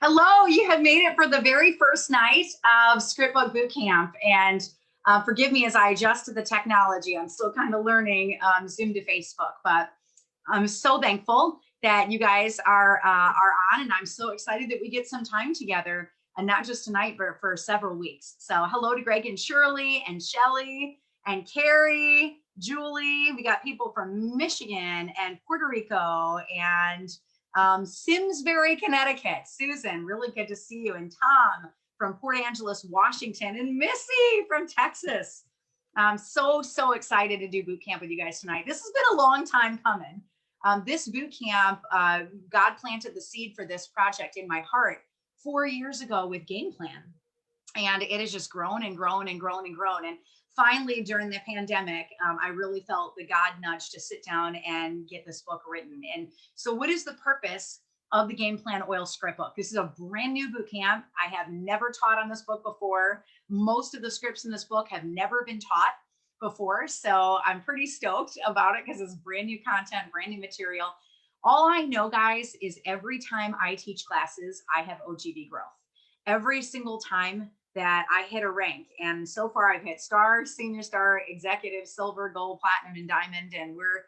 Hello, you have made it for the very first night of Scriptbook Boot Camp. And forgive me as I adjust to the technology. I'm still kind of learning Zoom to Facebook, but I'm so thankful that you guys are on, and I'm so excited that we get some time together, and not just tonight, but for several weeks. So hello to Greg and Shirley and Shelly and Carrie, Julie. We got people from Michigan and Puerto Rico and Simsbury, Connecticut. Susan, really good to see you. And Tom from Port Angeles, Washington, and Missy from Texas. I'm so excited to do boot camp with you guys tonight. This has been a long time coming. This boot camp, God planted the seed for this project in my heart 4 years ago with Game Plan. And it has just grown and grown and grown and grown. And finally, during the pandemic, I really felt the God nudge to sit down and get this book written. And so what is the purpose of the Game Plan Oil Script book? This is a brand new boot camp. I have never taught on this book before. Most of the scripts in this book have never been taught before. So I'm pretty stoked about it because it's brand new content, brand new material. All I know, guys, is every time I teach classes, I have OGB growth. Every single time that I hit a rank. And so far I've hit star, senior star, executive, silver, gold, platinum, and diamond. And we're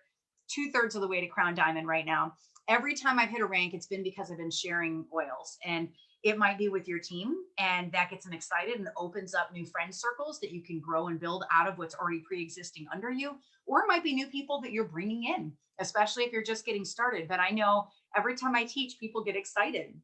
2/3 of the way to crown diamond right now. Every time I've hit a rank, it's been because I've been sharing oils, and it might be with your team, and that gets them excited and opens up new friend circles that you can grow and build out of what's already pre-existing under you. Or it might be new people that you're bringing in, especially if you're just getting started. But I know every time I teach, people get excited.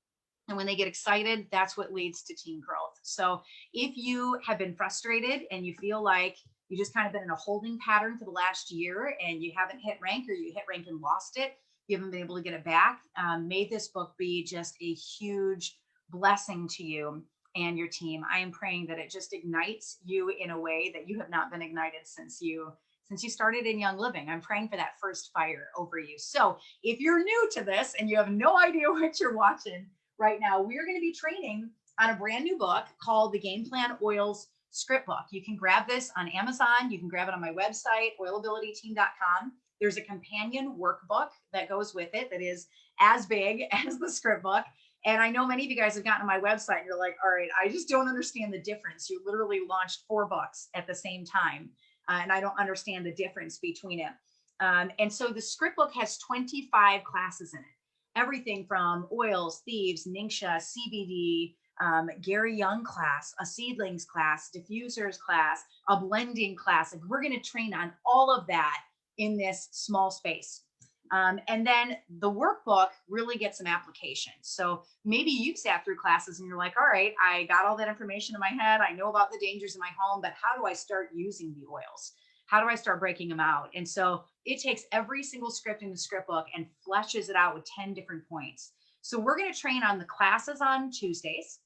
And when they get excited, that's what leads to team growth. So if you have been frustrated and you feel like you just kind of been in a holding pattern for the last year and you haven't hit rank, or you hit rank and lost it, you haven't been able to get it back, may this book be just a huge blessing to you and your team. I am praying that it just ignites you in a way that you have not been ignited since you started in Young Living. I'm praying for that first fire over you. So if you're new to this and you have no idea what you're watching, right now, we're going to be training on a brand new book called the Game Plan Oils Script Book. You can grab this on Amazon. You can grab it on my website, oilabilityteam.com. There's a companion workbook that goes with it that is as big as the script book. And I know many of you guys have gotten on my website and you're like, all right, I just don't understand the difference. You literally launched 4 books at the same time. And I don't understand the difference between it. And so the script book has 25 classes in it. Everything from oils, thieves, Ningxia, CBD, Gary Young class, a seedlings class, diffusers class, a blending class. Like, we're going to train on all of that in this small space. And then the workbook really gets some application. So maybe you've sat through classes and you're like, all right, I got all that information in my head. I know about the dangers in my home, but how do I start using the oils? How do I start breaking them out? And so it takes every single script in the script book and fleshes it out with 10 different points. So we're going to train on the classes on Tuesdays,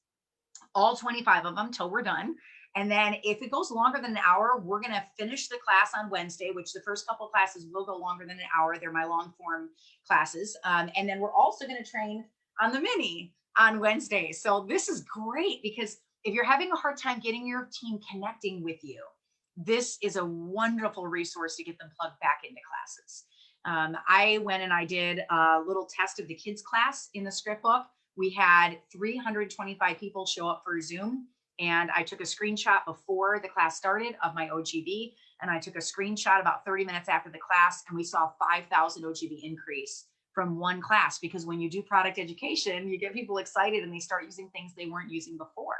all 25 of them till we're done. And then if it goes longer than an hour, we're going to finish the class on Wednesday, which the first couple of classes will go longer than an hour. They're my long form classes. And then we're also going to train on the mini on Wednesday. So this is great because if you're having a hard time getting your team connecting with you, this is a wonderful resource to get them plugged back into classes. I went and I did a little test of the kids class in the script book. We had 325 people show up for Zoom, and I took a screenshot before the class started of my OGB, and I took a screenshot about 30 minutes after the class, and we saw 5,000 OGB increase from one class, because when you do product education, you get people excited and they start using things they weren't using before.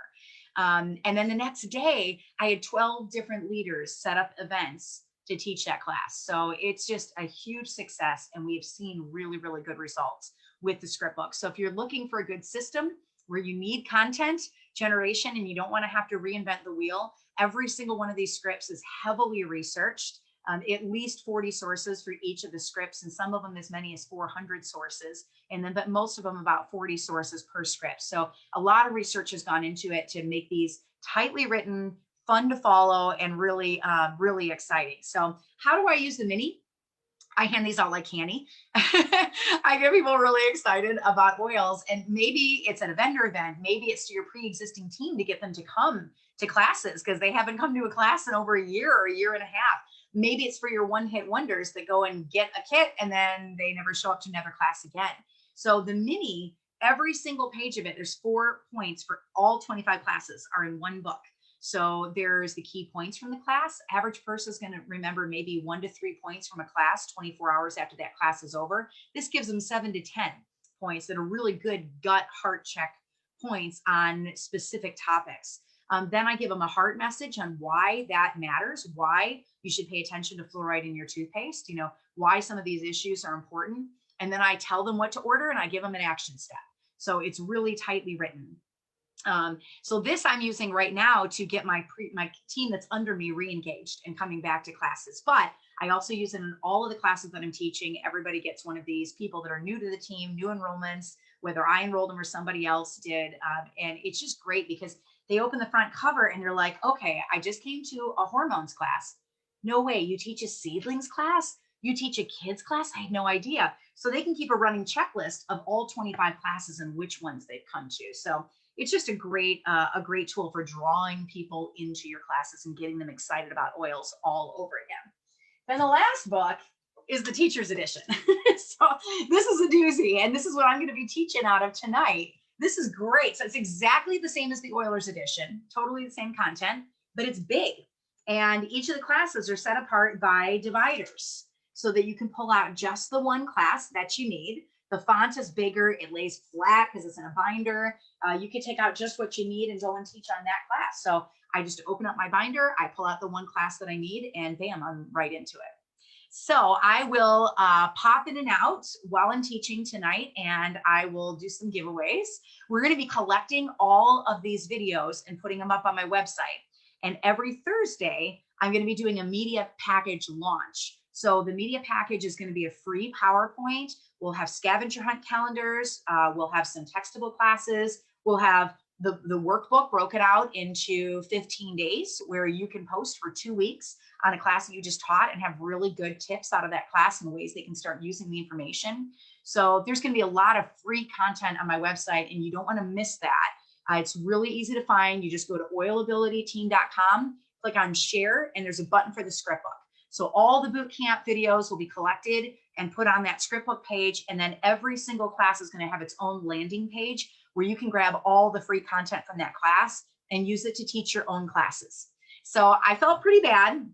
And then the next day, I had 12 different leaders set up events to teach that class. So it's just a huge success, and we've seen really, really good results with the script book. So if you're looking for a good system where you need content generation and you don't want to have to reinvent the wheel, every single one of these scripts is heavily researched. At least 40 sources for each of the scripts, and some of them as many as 400 sources, and then but most of them about 40 sources per script. So a lot of research has gone into it to make these tightly written, fun to follow, and really really exciting. So how do I use the mini? I hand these out like candy. I get people really excited about oils, and maybe it's at a vendor event, maybe it's to your pre-existing team to get them to come to classes because they haven't come to a class in over a year or a year and a half. Maybe it's for your one-hit wonders that go and get a kit and then they never show up to another class again. So the mini every single page of it, there's 4 points for all 25 classes are in one book. So there's the key points from the class. Average person is going to remember maybe 1 to 3 points from a class 24 hours after that class is over. This gives them 7 to 10 points that are really good gut heart check points on specific topics. Then I give them a heart message on why that matters, why you should pay attention to fluoride in your toothpaste, why some of these issues are important. And then I tell them what to order and I give them an action step. So it's really tightly written. So this I'm using right now to get my team that's under me re-engaged and coming back to classes. But I also use it in all of the classes that I'm teaching. Everybody gets one of these, people that are new to the team, new enrollments, whether I enrolled them or somebody else did. And it's just great because they open the front cover and you're like, okay, I just came to a hormones class. No way, you teach a seedlings class? You teach a kids class? I had no idea. So they can keep a running checklist of all 25 classes and which ones they've come to. So it's just a great tool for drawing people into your classes and getting them excited about oils all over again. Then the last book is the teacher's edition. So this is a doozy, and this is what I'm going to be teaching out of tonight. This is great. So it's exactly the same as the Oilers edition, totally the same content, but it's big. And each of the classes are set apart by dividers so that you can pull out just the one class that you need. The font is bigger, it lays flat because it's in a binder. You can take out just what you need and go and teach on that class. So I just open up my binder, I pull out the one class that I need, and bam, I'm right into it. So I will pop in and out while I'm teaching tonight, and I will do some giveaways. We're going to be collecting all of these videos and putting them up on my website. And every Thursday, I'm going to be doing a media package launch. So the media package is going to be a free PowerPoint. We'll have scavenger hunt calendars. We'll have some textable classes. We'll have the workbook broken out into 15 days where you can post for 2 weeks on a class that you just taught and have really good tips out of that class and ways they can start using the information. So there's going to be a lot of free content on my website, and you don't want to miss that. It's really easy to find. You just go to oilabilityteam.com, click on share, and there's a button for the script book. So all the boot camp videos will be collected and put on that script book page. And then every single class is going to have its own landing page where you can grab all the free content from that class and use it to teach your own classes. So I felt pretty bad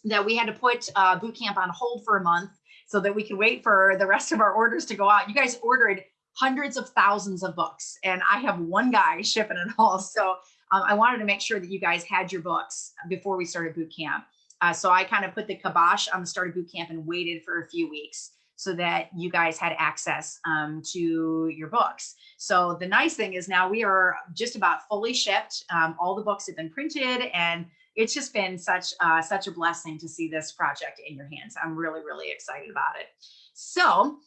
that we had to put boot camp on hold for a month so that we could wait for the rest of our orders to go out. You guys ordered hundreds of thousands of books, and I have one guy shipping it all. So I wanted to make sure that you guys had your books before we started boot camp. So I kind of put the kibosh on the start of boot camp and waited for a few weeks so that you guys had access to your books. So the nice thing is now we are just about fully shipped. All the books have been printed, and it's just been such a blessing to see this project in your hands. I'm really, really excited about it. So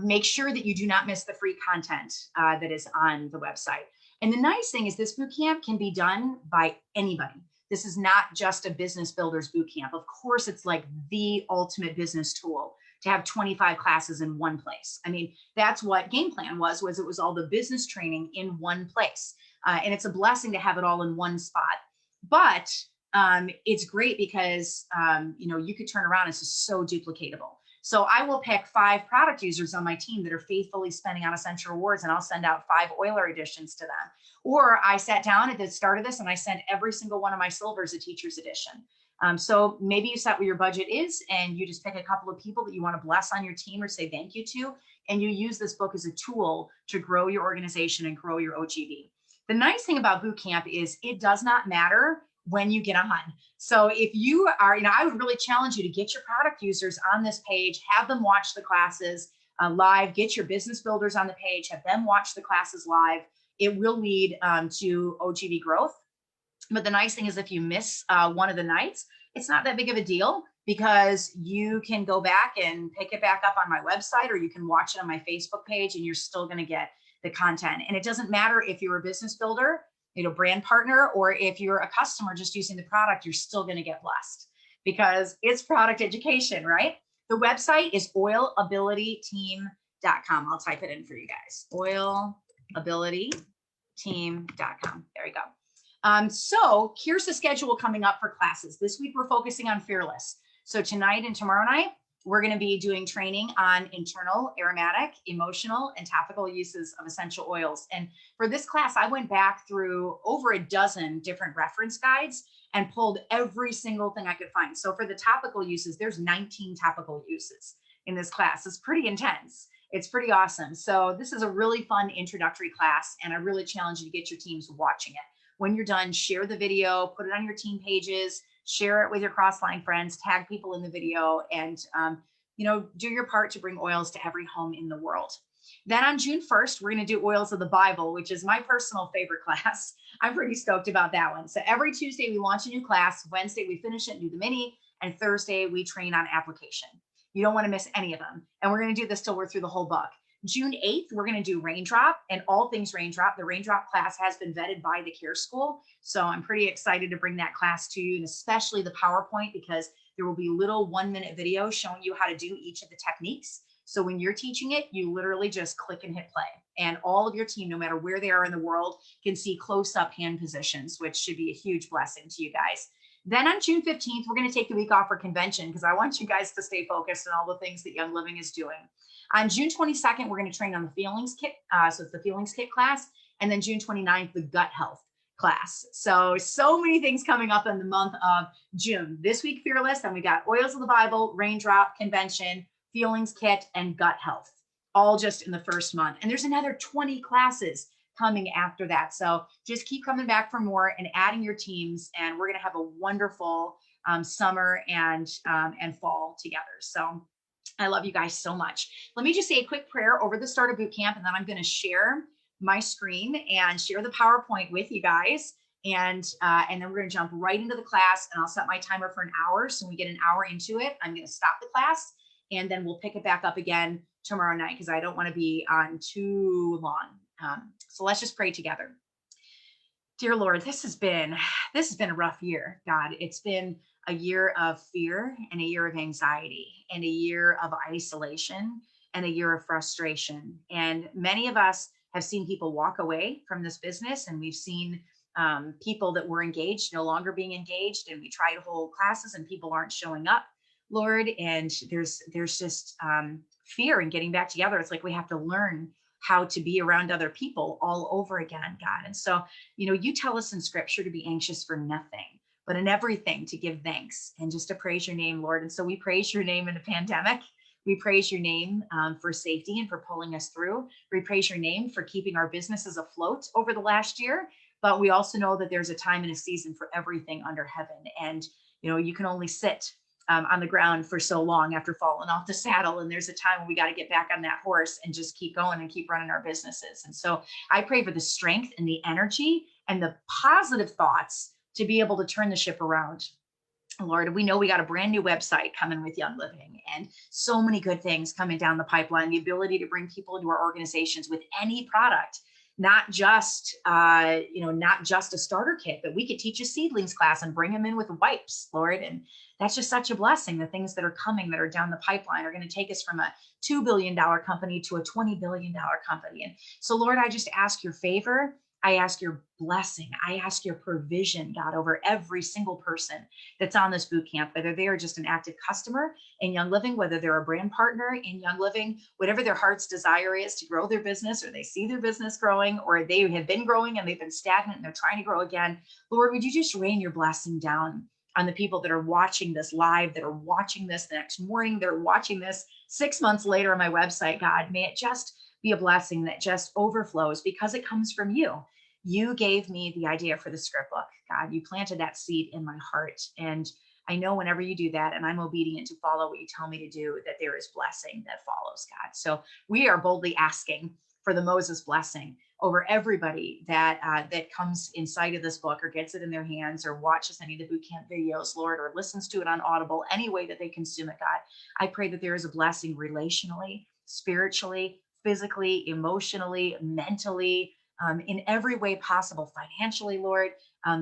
make sure that you do not miss the free content that is on the website. And the nice thing is this boot camp can be done by anybody. This is not just a business builders boot camp. Of course, it's like the ultimate business tool to have 25 classes in one place. I mean, that's what Game Plan was it was all the business training in one place. And it's a blessing to have it all in one spot. But it's great because, you could turn around. It's just so duplicatable. So I will pick 5 product users on my team that are faithfully spending on Essential Rewards, and I'll send out 5 Oiler editions to them. Or I sat down at the start of this and I sent every single one of my silvers a teacher's edition. So maybe you set what your budget is and you just pick a couple of people that you want to bless on your team or say thank you to, and you use this book as a tool to grow your organization and grow your OGB. The nice thing about boot camp is it does not matter when you get on. So if you are, I would really challenge you to get your product users on this page, have them watch the classes live, get your business builders on the page, have them watch the classes live. It will lead to OGB growth. But the nice thing is if you miss one of the nights, it's not that big of a deal because you can go back and pick it back up on my website, or you can watch it on my Facebook page, and you're still going to get the content. And it doesn't matter if you're a business builder, brand partner, or if you're a customer just using the product, you're still going to get blessed because it's product education, right? The website is oilabilityteam.com. I'll type it in for you guys. Oilabilityteam.com. There you go. So here's the schedule coming up for classes. This week, we're focusing on Fearless. So tonight and tomorrow night, we're going to be doing training on internal, aromatic, emotional, and topical uses of essential oils. And for this class, I went back through over a dozen different reference guides and pulled every single thing I could find. So for the topical uses, there's 19 topical uses in this class. It's pretty intense. It's pretty awesome. So this is a really fun introductory class, and I really challenge you to get your teams watching it. When you're done, share the video, put it on your team pages, share it with your Crossline friends, tag people in the video, and do your part to bring oils to every home in the world. Then on June 1st, we're going to do Oils of the Bible, which is my personal favorite class. I'm pretty stoked about that one. So every Tuesday we launch a new class, Wednesday we finish it and do the mini, and Thursday we train on application. You don't want to miss any of them. And we're going to do this till we're through the whole book. June 8th, we're going to do Raindrop and all things Raindrop. The Raindrop class has been vetted by the Care School. So I'm pretty excited to bring that class to you, and especially the PowerPoint, because there will be little 1-minute videos showing you how to do each of the techniques. So when you're teaching it, you literally just click and hit play. And all of your team, no matter where they are in the world, can see close-up hand positions, which should be a huge blessing to you guys. Then on June 15th, we're going to take the week off for convention, because I want you guys to stay focused on all the things that Young Living is doing. On June 22nd, we're going to train on the Feelings Kit. So it's the Feelings Kit class. And then June 29th, the Gut Health class. So many things coming up in the month of June. This week, Fearless. Then we got Oils of the Bible, Raindrop, Convention, Feelings Kit, and Gut Health, all just in the first month. And there's another 20 classes coming after that. So just keep coming back for more and adding your teams. And we're going to have a wonderful summer and fall together. So I love you guys so much. Let me just say a quick prayer over the start of boot camp, and then I'm going to share my screen and share the PowerPoint with you guys. And then we're going to jump right into the class, and I'll set my timer for an hour. So when we get an hour into it, I'm going to stop the class, and then we'll pick it back up again tomorrow night, because I don't want to be on too long. So let's just pray together. Dear Lord, this has been a rough year, God. It's been a year of fear and a year of anxiety and a year of isolation and a year of frustration. And many of us have seen people walk away from this business, and we've seen people that were engaged no longer being engaged, and we try to hold classes and people aren't showing up, Lord. And there's just fear in getting back together. It's like we have to learn how to be around other people all over again, God. And so, you tell us in scripture to be anxious for nothing, but in everything to give thanks and just to praise your name, Lord. And so we praise your name in a pandemic. We praise your name for safety and for pulling us through. We praise your name for keeping our businesses afloat over the last year. But we also know that there's a time and a season for everything under heaven. And, you can only sit on the ground for so long after falling off the saddle. And there's a time when we got to get back on that horse and just keep going and keep running our businesses. And so I pray for the strength and the energy and the positive thoughts to be able to turn the ship around. Lord, we know we got a brand new website coming with Young Living, and so many good things coming down the pipeline, the ability to bring people into our organizations with any product, not just a starter kit, but we could teach a seedlings class and bring them in with wipes, Lord. And that's just such a blessing. The things that are coming that are down the pipeline are going to take us from a $2 billion company to a $20 billion company. And so, Lord, I just ask your favor. I ask your blessing. I ask your provision, God, over every single person that's on this boot camp, whether they are just an active customer in Young Living, whether they're a brand partner in Young Living, whatever their heart's desire is to grow their business, or they see their business growing, or they have been growing and they've been stagnant and they're trying to grow again. Lord, would you just rain your blessing down on the people that are watching this live, that are watching this the next morning, they're watching this 6 months later on my website, God. May it just be a blessing that just overflows because it comes from you. You gave me the idea for the script book, God. You planted that seed in my heart. And I know whenever you do that, and I'm obedient to follow what you tell me to do, that there is blessing that follows, God. So we are boldly asking for the Moses blessing over everybody that comes inside of this book, or gets it in their hands, or watches any of the boot camp videos, Lord, or listens to it on Audible, any way that they consume it, God. I pray that there is a blessing relationally, spiritually, physically, emotionally, mentally, in every way possible, financially, Lord,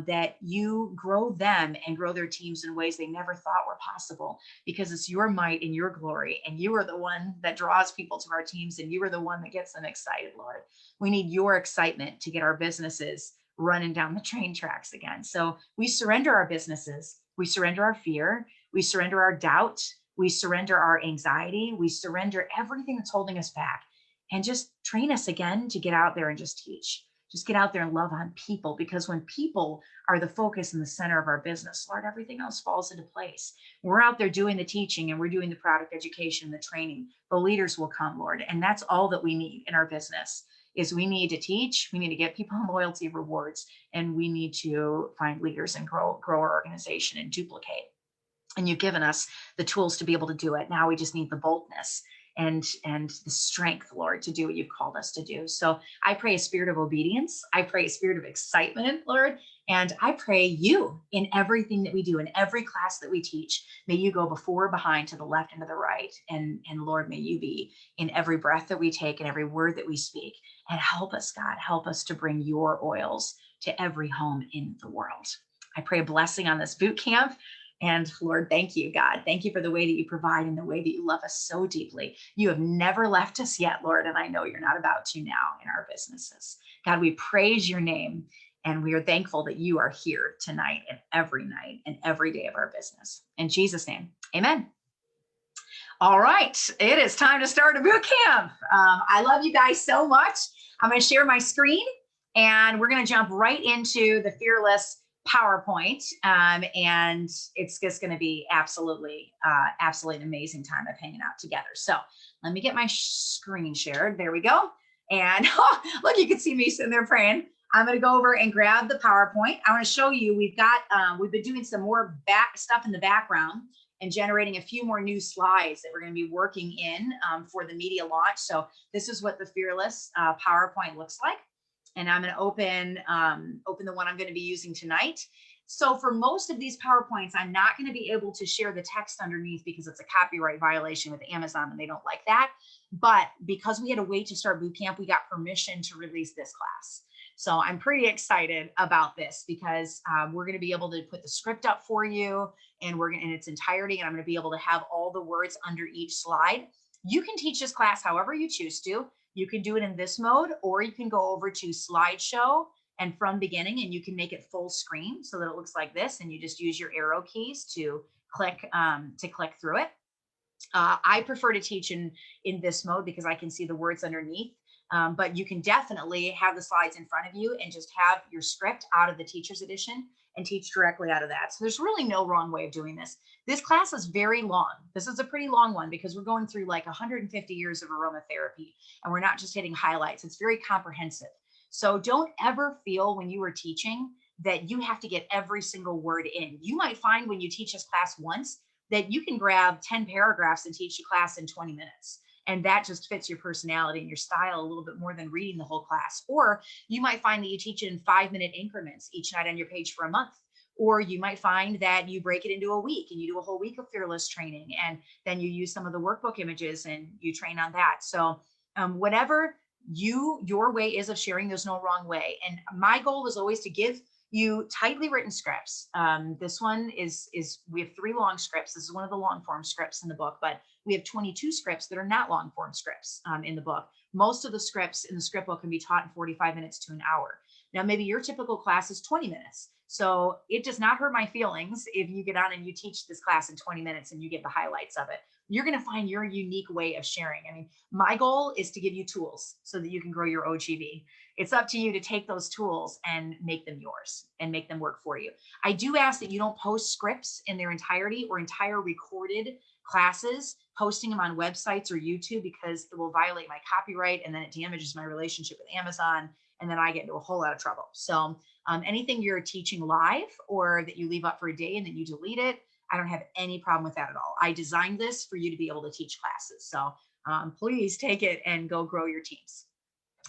that you grow them and grow their teams in ways they never thought were possible, because it's your might and your glory, and you are the one that draws people to our teams, and you are the one that gets them excited, Lord. We need your excitement to get our businesses running down the train tracks again. So we surrender our businesses, we surrender our fear, we surrender our doubt, We surrender our anxiety. We surrender everything that's holding us back, and just train us again to get out there and just teach. Just get out there and love on people, because when people are the focus and the center of our business, Lord, everything else falls into place. We're out there doing the teaching and we're doing the product education, the training. The leaders will come, Lord. And that's all that we need in our business is we need to teach, we need to get people loyalty rewards, and we need to find leaders and grow our organization and duplicate. And you've given us the tools to be able to do it. Now we just need the boldness and the strength, Lord, to do what you've called us to do. So I pray a spirit of obedience. I pray a spirit of excitement, Lord. And I pray you in everything that we do, in every class that we teach. May you go before, behind, to the left, and to the right. And Lord, may you be in every breath that we take and every word that we speak. And help us, God, help us to bring your oils to every home in the world. I pray a blessing on this boot camp. And Lord, thank you, God. Thank you for the way that you provide and the way that you love us so deeply. You have never left us yet, Lord, and I know you're not about to now in our businesses. God, we praise your name, and we are thankful that you are here tonight and every day of our business. In Jesus' name, amen. All right, it is time to start a boot camp. I love you guys so much. I'm going to share my screen, and we're going to jump right into the Fearless PowerPoint, and it's just going to be absolutely an amazing time of hanging out together. So let me get my screen shared. There we go. And look, you can see me sitting there praying. I'm going to go over and grab the PowerPoint. I want to show you, we've been doing some more back stuff in the background and generating a few more new slides that we're going to be working in for the media launch. So this is what the Fearless PowerPoint looks like. And I'm going to open the one I'm going to be using tonight. So for most of these PowerPoints, I'm not going to be able to share the text underneath because it's a copyright violation with Amazon and they don't like that. But because we had to wait to start boot camp, we got permission to release this class. So I'm pretty excited about this because we're going to be able to put the script up for you and we're in its entirety. And I'm going to be able to have all the words under each slide. You can teach this class however you choose to. You can do it in this mode, or you can go over to slideshow and from beginning, and you can make it full screen so that it looks like this. And you just use your arrow keys to click through it. I prefer to teach in this mode because I can see the words underneath. But you can definitely have the slides in front of you and just have your script out of the teacher's edition and teach directly out of that. So there's really no wrong way of doing this. This class is very long. This is a pretty long one because we're going through like 150 years of aromatherapy and we're not just hitting highlights. It's very comprehensive. So don't ever feel when you are teaching that you have to get every single word in. You might find when you teach this class once that you can grab 10 paragraphs and teach the class in 20 minutes. And that just fits your personality and your style a little bit more than reading the whole class. Or you might find that you teach it in 5-minute increments each night on your page for a month. Or you might find that you break it into a week and you do a whole week of Fearless training. And then you use some of the workbook images and you train on that. So whatever your way is of sharing, there's no wrong way. And my goal is always to give you tightly written scripts. This one is we have 3 long scripts. This is one of the long form scripts in the book, but we have 22 scripts that are not long form scripts in the book. Most of the scripts in the script book can be taught in 45 minutes to an hour. Now, maybe your typical class is 20 minutes. So it does not hurt my feelings if you get on and you teach this class in 20 minutes and you get the highlights of it. You're going to find your unique way of sharing. I mean, my goal is to give you tools so that you can grow your OGV. It's up to you to take those tools and make them yours and make them work for you. I do ask that you don't post scripts in their entirety or entire recorded classes, posting them on websites or YouTube, because it will violate my copyright and then it damages my relationship with Amazon. And then I get into a whole lot of trouble. So anything you're teaching live or that you leave up for a day and then you delete it, I don't have any problem with that at all. I designed this for you to be able to teach classes. So please take it and go grow your teams.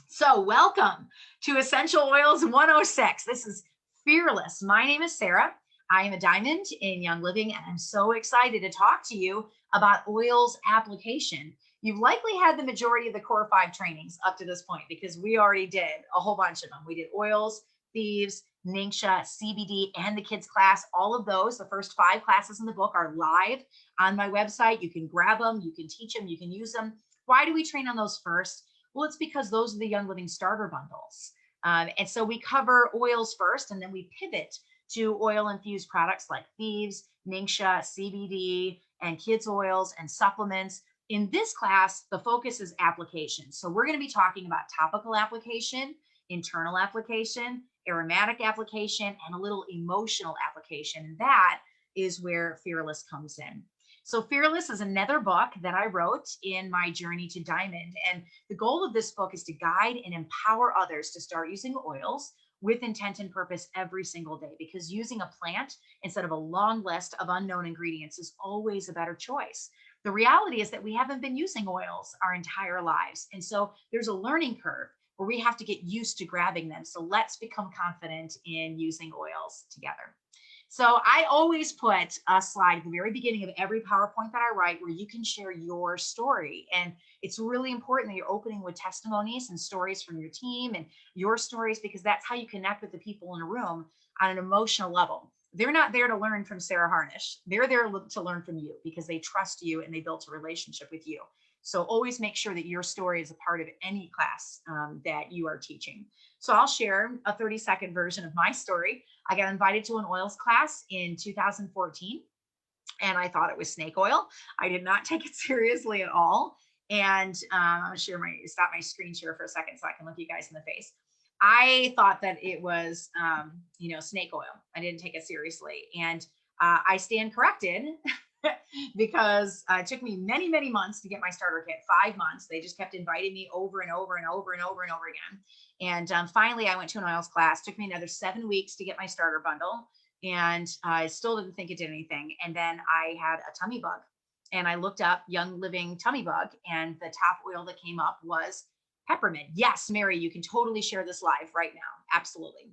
So welcome to Essential Oils 106. This is Fearless. My name is Sarah. I am a diamond in Young Living, and I'm so excited to talk to you about oils application. You've likely had the majority of the Core 5 trainings up to this point because we already did a whole bunch of them. We did oils, thieves, Ningxia, CBD, and the kids class. All of those, the first 5 classes in the book, are live on my website. You can grab them, you can teach them, you can use them. Why do we train on those first? Well, it's because those are the Young Living starter bundles. And so we cover oils first, and then we pivot to oil infused products like thieves, Ningxia, CBD, and kids oils and supplements. In this class, the focus is application. So we're going to be talking about topical application, internal application, aromatic application, and a little emotional application. And that is where Fearless comes in. So Fearless is another book that I wrote in my journey to diamond. And the goal of this book is to guide and empower others to start using oils with intent and purpose every single day, because using a plant instead of a long list of unknown ingredients is always a better choice. The reality is that we haven't been using oils our entire lives. And so there's a learning curve where we have to get used to grabbing them. So let's become confident in using oils together. So I always put a slide at the very beginning of every PowerPoint that I write where you can share your story. And it's really important that you're opening with testimonies and stories from your team and your stories, because that's how you connect with the people in a room on an emotional level. They're not there to learn from Sarah Harnish. They're there to learn from you because they trust you and they built a relationship with you. So always make sure that your story is a part of any class that you are teaching. So I'll share a 30-second version of my story. I got invited to an oils class in 2014, and I thought it was snake oil. I did not take it seriously at all. And I'll stop my screen share for a second so I can look you guys in the face. I thought that it was, snake oil. I didn't take it seriously. And I stand corrected because it took me many, many months to get my starter kit, 5 months. They just kept inviting me over and over and over and over and over again. And finally, I went to an oils class. It took me another 7 weeks to get my starter bundle. And I still didn't think it did anything. And then I had a tummy bug. And I looked up Young Living tummy bug. And the top oil that came up was peppermint. Yes, Mary, you can totally share this live right now. Absolutely.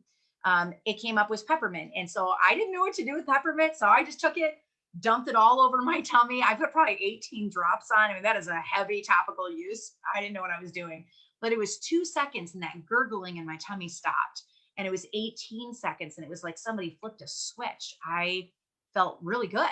It came up with peppermint. And so I didn't know what to do with peppermint. So I just took it, dumped it all over my tummy. I put probably 18 drops on. I mean, that is a heavy topical use. I didn't know what I was doing, but it was 2 seconds and that gurgling in my tummy stopped. And it was 18 seconds and it was like somebody flipped a switch. I felt really good.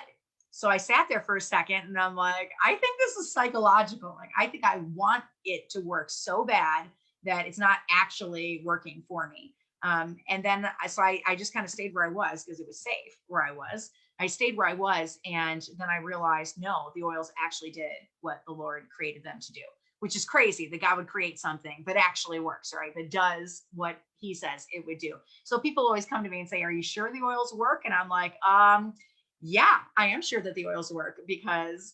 So I sat there for a second and I'm like, I think this is psychological. Like, I think I want it to work so bad that it's not actually working for me. And then I just kind of stayed where I was because it was safe where I was. I stayed where I was. And then I realized, no, the oils actually did what the Lord created them to do, which is crazy that God would create something that actually works, right? That does what he says it would do. So people always come to me and say, are you sure the oils work? And I'm like, yeah, I am sure that the oils work because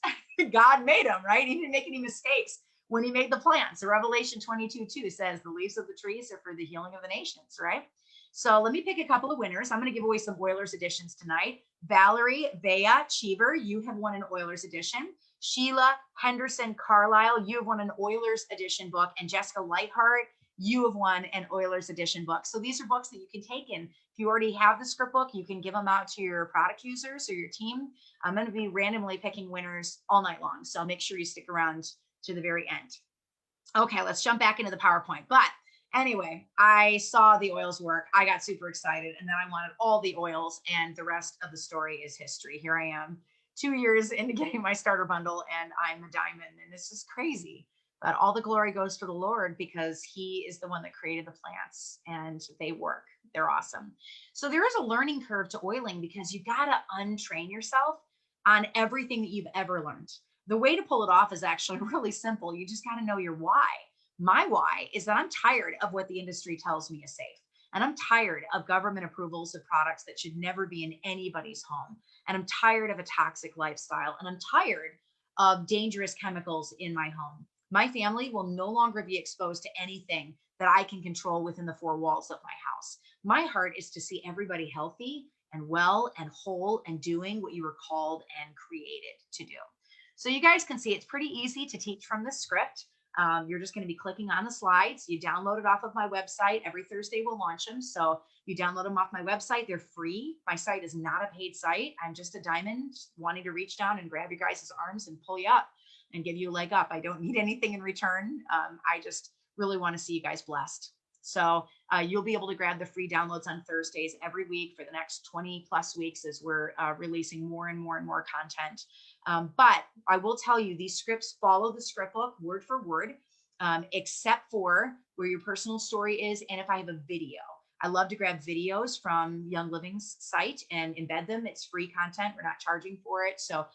God made them, right? He didn't make any mistakes when he made the plants. So Revelation 22:2 says the leaves of the trees are for the healing of the nations, right? So let me pick a couple of winners. I'm going to give away some Oilers editions tonight. Valerie Vea Cheever, you have won an Oilers edition. Sheila Henderson Carlisle, you have won an Oilers edition book. And Jessica Lightheart, you have won an Oilers edition book. So these are books that you can take in. If you already have the script book, you can give them out to your product users or your team. I'm going to be randomly picking winners all night long. So make sure you stick around to the very end. Okay, let's jump back into the PowerPoint. But anyway, I saw the oils work. I got super excited and then I wanted all the oils and the rest of the story is history. Here I am 2 years into getting my starter bundle and I'm a diamond and this is crazy. But all the glory goes to the Lord because he is the one that created the plants and they work. They're awesome. So there is a learning curve to oiling because you got to untrain yourself on everything that you've ever learned. The way to pull it off is actually really simple. You just got to know your why. My why is that I'm tired of what the industry tells me is safe. And I'm tired of government approvals of products that should never be in anybody's home. And I'm tired of a toxic lifestyle. And I'm tired of dangerous chemicals in my home. My family will no longer be exposed to anything that I can control within the four walls of my house. My heart is to see everybody healthy and well and whole and doing what you were called and created to do. So you guys can see it's pretty easy to teach from the script. You're just going to be clicking on the slides. You download it off of my website. Every Thursday we'll launch them. So you download them off my website. They're free. My site is not a paid site. I'm just a diamond wanting to reach down and grab your guys' arms and pull you up and give you a leg up. I don't need anything in return. I just really want to see you guys blessed. So you'll be able to grab the free downloads on Thursdays every week for the next 20 plus weeks as we're releasing more and more and more content. But I will tell you, these scripts follow the script book word for word, except for where your personal story is and if I have a video. I love to grab videos from Young Living's site and embed them. It's free content. We're not charging for it. So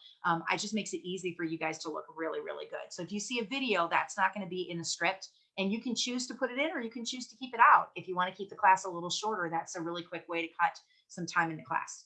it just makes it easy for you guys to look really, really good. So if you see a video, that's not going to be in the script, and you can choose to put it in or you can choose to keep it out. If you want to keep the class a little shorter, that's a really quick way to cut some time in the class.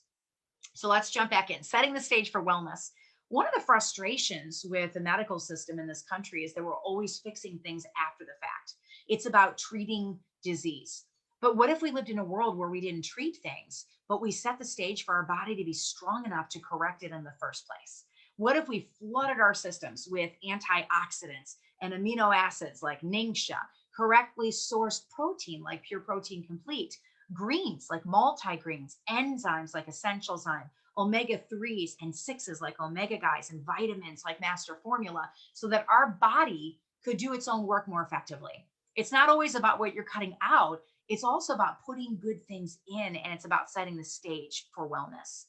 So let's jump back in. Setting the stage for wellness. One of the frustrations with the medical system in this country is that we're always fixing things after the fact. It's about treating disease. But what if we lived in a world where we didn't treat things, but we set the stage for our body to be strong enough to correct it in the first place? What if we flooded our systems with antioxidants and amino acids like Ningxia, correctly sourced protein like Pure Protein Complete, greens like multigreens, enzymes like Essential Zyme, omega-3s and 6s like Omega Guys, and vitamins like Master Formula, so that our body could do its own work more effectively? It's not always about what you're cutting out. It's also about putting good things in, and it's about setting the stage for wellness.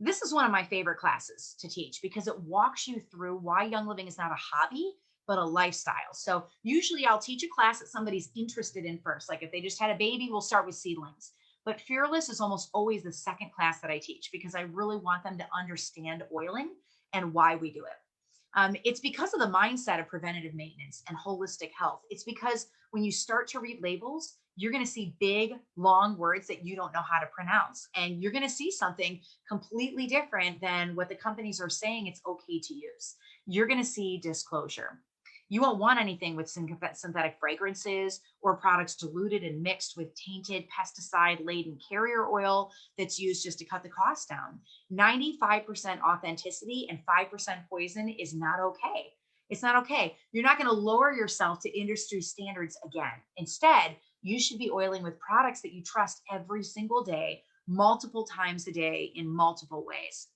This is one of my favorite classes to teach because it walks you through why Young Living is not a hobby, but a lifestyle. So usually I'll teach a class that somebody's interested in first. Like if they just had a baby, we'll start with seedlings. But Fearless is almost always the second class that I teach because I really want them to understand oiling and why we do it. It's because of the mindset of preventative maintenance and holistic health. It's because when you start to read labels, you're going to see big, long words that you don't know how to pronounce. And you're going to see something completely different than what the companies are saying it's okay to use. You're going to see disclosure. You won't want anything with synthetic fragrances or products diluted and mixed with tainted pesticide-laden carrier oil that's used just to cut the cost down. 95% authenticity and 5% poison is not okay. It's not okay. You're not going to lower yourself to industry standards again. Instead, you should be oiling with products that you trust every single day, multiple times a day in multiple ways.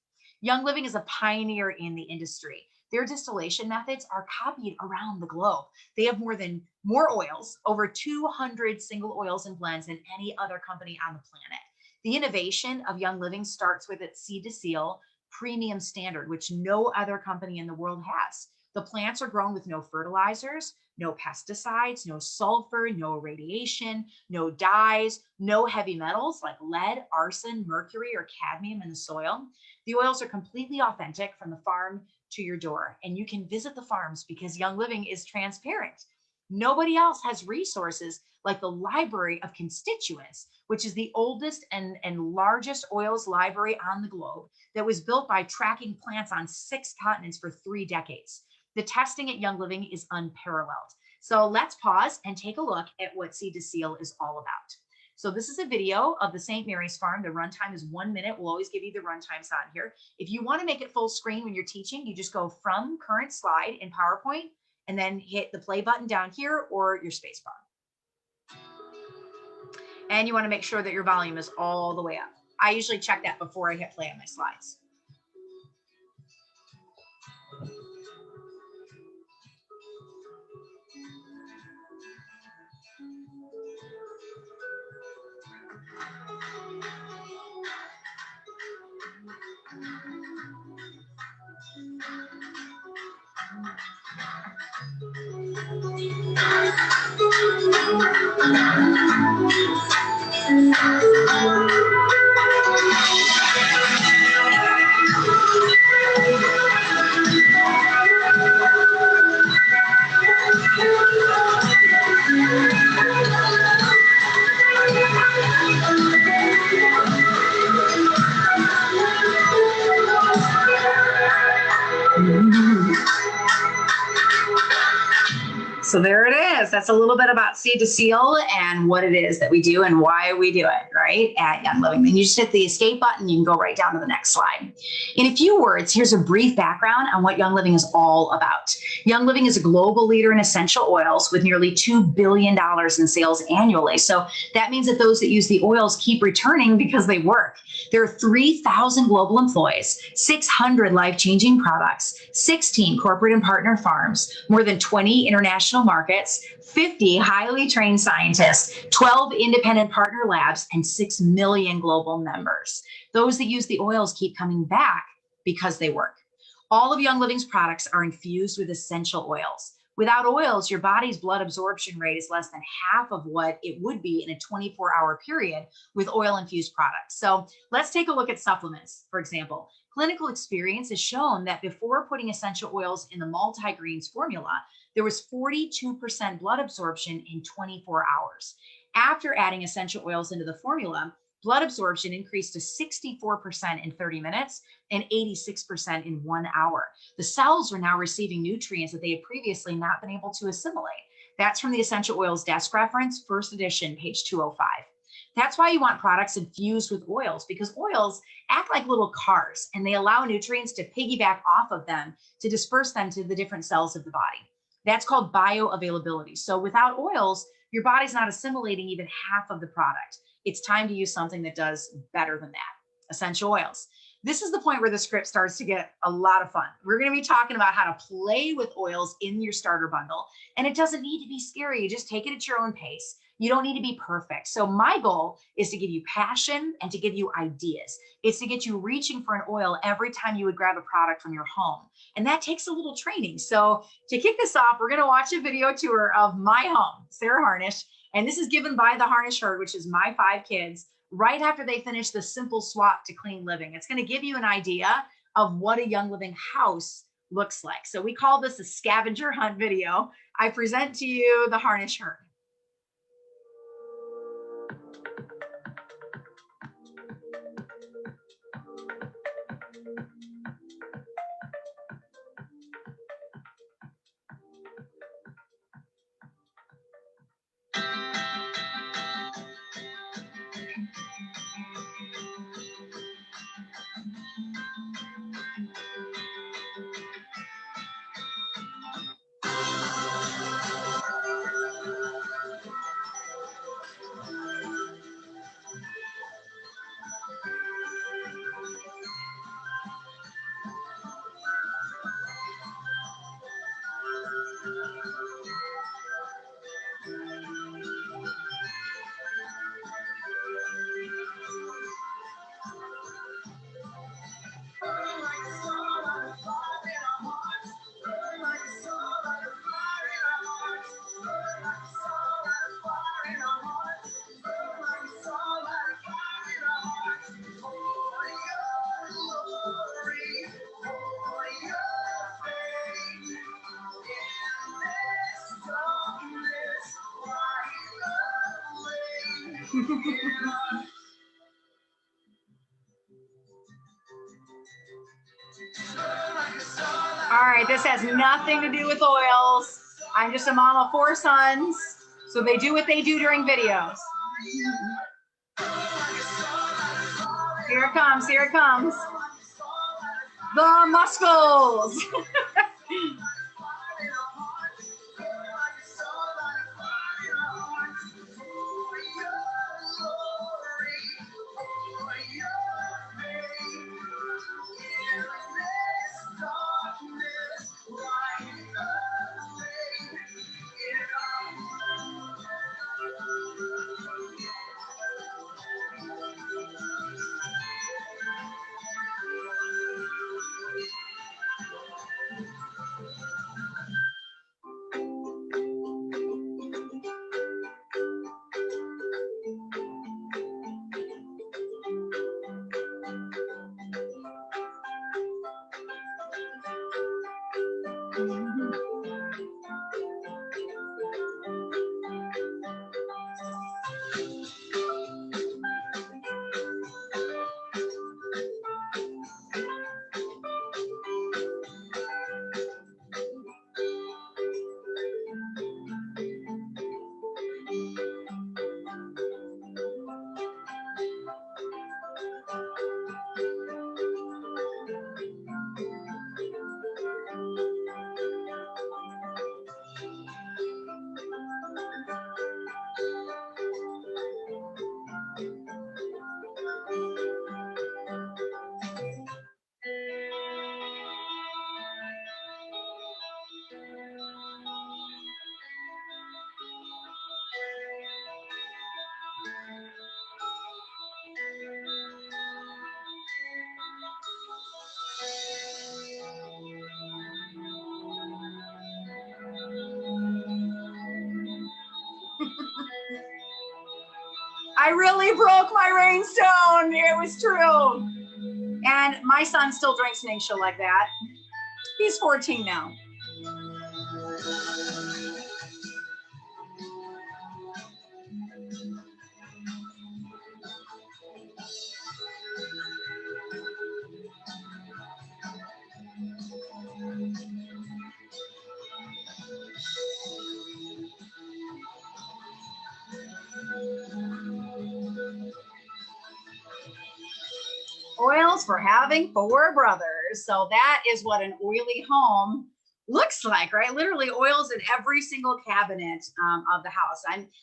Young Living is a pioneer in the industry. Their distillation methods are copied around the globe. They have more oils, over 200 single oils and blends than any other company on the planet. The innovation of Young Living starts with its Seed to Seal premium standard, which no other company in the world has. The plants are grown with no fertilizers, no pesticides, no sulfur, no radiation, no dyes, no heavy metals like lead, arson, mercury, or cadmium in the soil. The oils are completely authentic from the farm to your door, and you can visit the farms because Young Living is transparent. Nobody else has resources like the Library of Constituents, which is the oldest and largest oils library on the globe that was built by tracking plants on 6 continents for 3 decades. The testing at Young Living is unparalleled. So let's pause and take a look at what Seed to Seal is all about. So this is a video of the St. Mary's farm. The runtime is 1 minute. We'll always give you the runtimes on here. If you want to make it full screen when you're teaching, you just go from current slide in PowerPoint and then hit the play button down here or your space bar. And you want to make sure that your volume is all the way up. I usually check that before I hit play on my slides. So there it is. That's a little bit about Seed to Seal and what it is that we do and why we do it, right, at Young Living. Then you just hit the escape button, you can go right down to the next slide. In a few words, here's a brief background on what Young Living is all about. Young Living is a global leader in essential oils with nearly $2 billion in sales annually. So that means that those that use the oils keep returning because they work. There are 3,000 global employees, 600 life-changing products, 16 corporate and partner farms, more than 20 international markets, 50 highly trained scientists, 12 independent partner labs, and 6 million global members. Those that use the oils keep coming back because they work. All of Young Living's products are infused with essential oils, Without oils, your body's blood absorption rate is less than half of what it would be in a 24-hour period with oil-infused products. So let's take a look at supplements, for example. Clinical experience has shown that before putting essential oils in the multi-greens formula, there was 42% blood absorption in 24 hours. After adding essential oils into the formula, blood absorption increased to 64% in 30 minutes and 86% in 1 hour. The cells are now receiving nutrients that they had previously not been able to assimilate. That's from the Essential Oils Desk Reference, first edition, page 205. That's why you want products infused with oils, because oils act like little cars and they allow nutrients to piggyback off of them to disperse them to the different cells of the body. That's called bioavailability. So without oils, your body's not assimilating even half of the product. It's time to use something that does better than that. Essential oils. This is the point where the script starts to get a lot of fun. We're going to be talking about how to play with oils in your starter bundle. And it doesn't need to be scary. You just take it at your own pace. You don't need to be perfect. So my goal is to give you passion and to give you ideas. It's to get you reaching for an oil every time you would grab a product from your home. And that takes a little training. So to kick this off, we're going to watch a video tour of my home, Sarah Harnish. And this is given by the Harnish Herd, which is my 5 kids, right after they finish the Simple Swap to Clean Living. It's going to give you an idea of what a Young Living house looks like. So we call this a scavenger hunt video. I present to you the Harnish Herd. All right, this has nothing to do with oils. I'm just a mom of 4 sons, so they do what they do during videos. Here it comes, here it comes. The muscles. I really broke my rhinestone. It was true. And my son still drinks Ningxia like that. He's 14 now. Oils for having 4 brothers. So that is what an oily home looks like, right? Literally oils in every single cabinet of the house.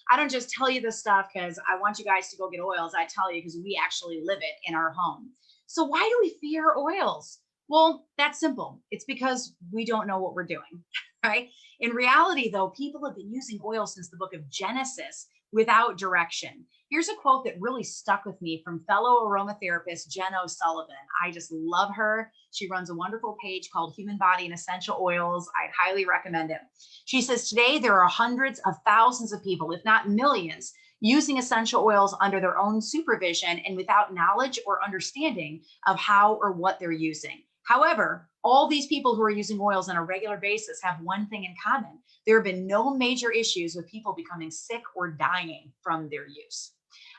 I don't just tell you this stuff because I want you guys to go get oils. I tell you because we actually live it in our home. So why do we fear oils? Well, that's simple. It's because we don't know what we're doing, right? In reality, though, people have been using oil since the book of Genesis without direction. Here's a quote that really stuck with me from fellow aromatherapist Jen O'Sullivan. I just love her. She runs a wonderful page called Human Body and Essential Oils. I'd highly recommend it. She says, today there are hundreds of thousands of people, if not millions, using essential oils under their own supervision and without knowledge or understanding of how or what they're using. However, all these people who are using oils on a regular basis have one thing in common. There have been no major issues with people becoming sick or dying from their use.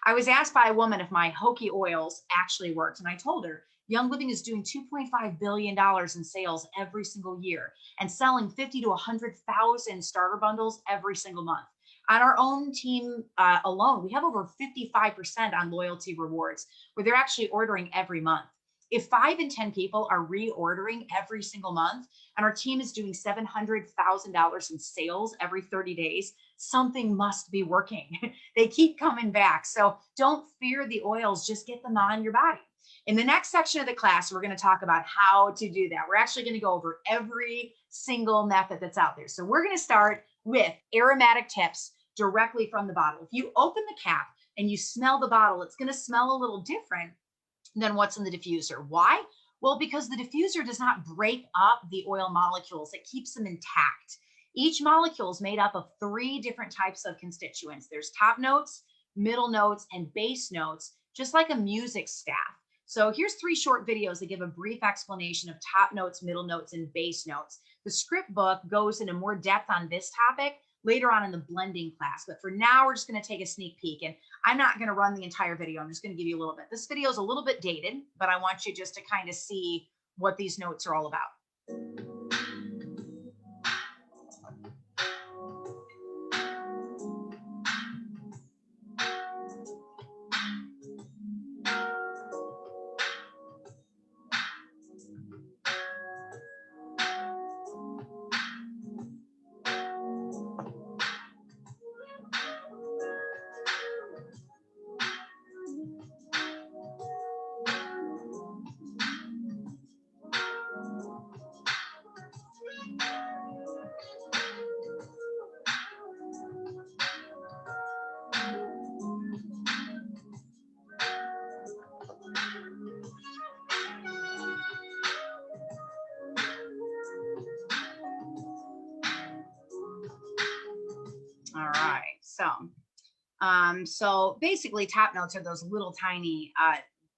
I was asked by a woman if my Hokey oils actually worked, and I told her Young Living is doing $2.5 billion in sales every single year and selling 50 to 100,000 starter bundles every single month. On our own team alone, we have over 55% on loyalty rewards, where they're actually ordering every month. If 5 in 10 people are reordering every single month, and our team is doing $700,000 in sales every 30 days, something must be working. They keep coming back. So don't fear the oils, just get them on your body. In the next section of the class, we're going to talk about how to do that. We're actually going to go over every single method that's out there. So we're going to start with aromatic tips directly from the bottle. If you open the cap and you smell the bottle, it's going to smell a little different than what's in the diffuser. Why? Well, because the diffuser does not break up the oil molecules. It keeps them intact. Each molecule is made up of 3 different types of constituents. There's top notes, middle notes, and base notes, just like a music staff. So here's 3 short videos that give a brief explanation of top notes, middle notes, and base notes. The script book goes into more depth on this topic later on in the blending class. But for now, we're just going to take a sneak peek. And I'm not going to run the entire video. I'm just going to give you a little bit. This video is a little bit dated, but I want you just to kind of see what these notes are all about. All right, so basically top notes are those little tiny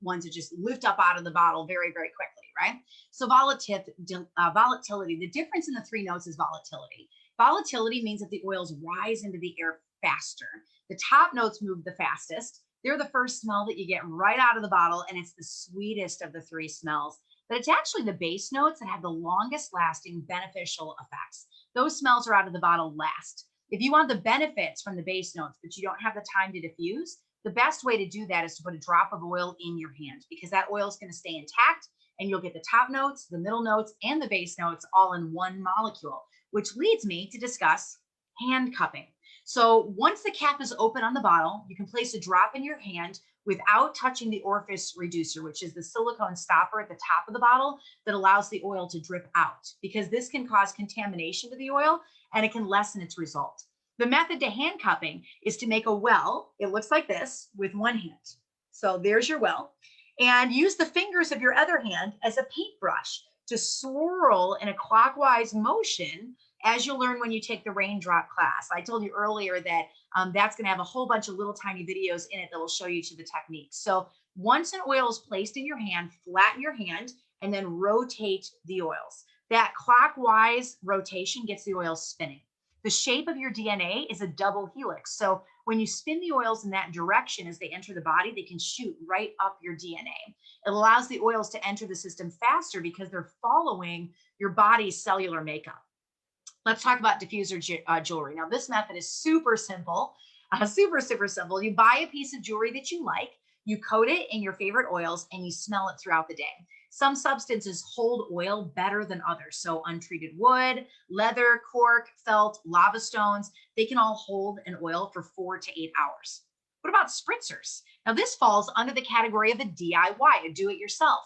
ones that just lift up out of the bottle very, very quickly, right? So volatility, the difference in the 3 notes is volatility. Volatility means that the oils rise into the air faster. The top notes move the fastest. They're the first smell that you get right out of the bottle, and it's the sweetest of the 3 smells. But it's actually the base notes that have the longest lasting beneficial effects. Those smells are out of the bottle last. If you want the benefits from the base notes, but you don't have the time to diffuse, the best way to do that is to put a drop of oil in your hand, because that oil is going to stay intact and you'll get the top notes, the middle notes, and the base notes all in one molecule, which leads me to discuss hand cupping. So once the cap is open on the bottle, you can place a drop in your hand without touching the orifice reducer, which is the silicone stopper at the top of the bottle that allows the oil to drip out, because this can cause contamination to the oil and it can lessen its result. The method to hand cupping is to make a well. It looks like this with one hand. So there's your well, and use the fingers of your other hand as a paintbrush to swirl in a clockwise motion as you'll learn when you take the raindrop class. I told you earlier that that's going to have a whole bunch of little tiny videos in it that will show you to the techniques. So once an oil is placed in your hand, flatten your hand and then rotate the oils. That clockwise rotation gets the oils spinning. The shape of your DNA is a double helix. So when you spin the oils in that direction as they enter the body, they can shoot right up your DNA. It allows the oils to enter the system faster because they're following your body's cellular makeup. Let's talk about diffuser jewelry. Now, this method is super simple, super simple. You buy a piece of jewelry that you like, you coat it in your favorite oils, and you smell it throughout the day. Some substances hold oil better than others. So untreated wood, leather, cork, felt, lava stones, they can all hold an oil for 4 to 8 hours. What about spritzers? Now, this falls under the category of a DIY, a do-it-yourself.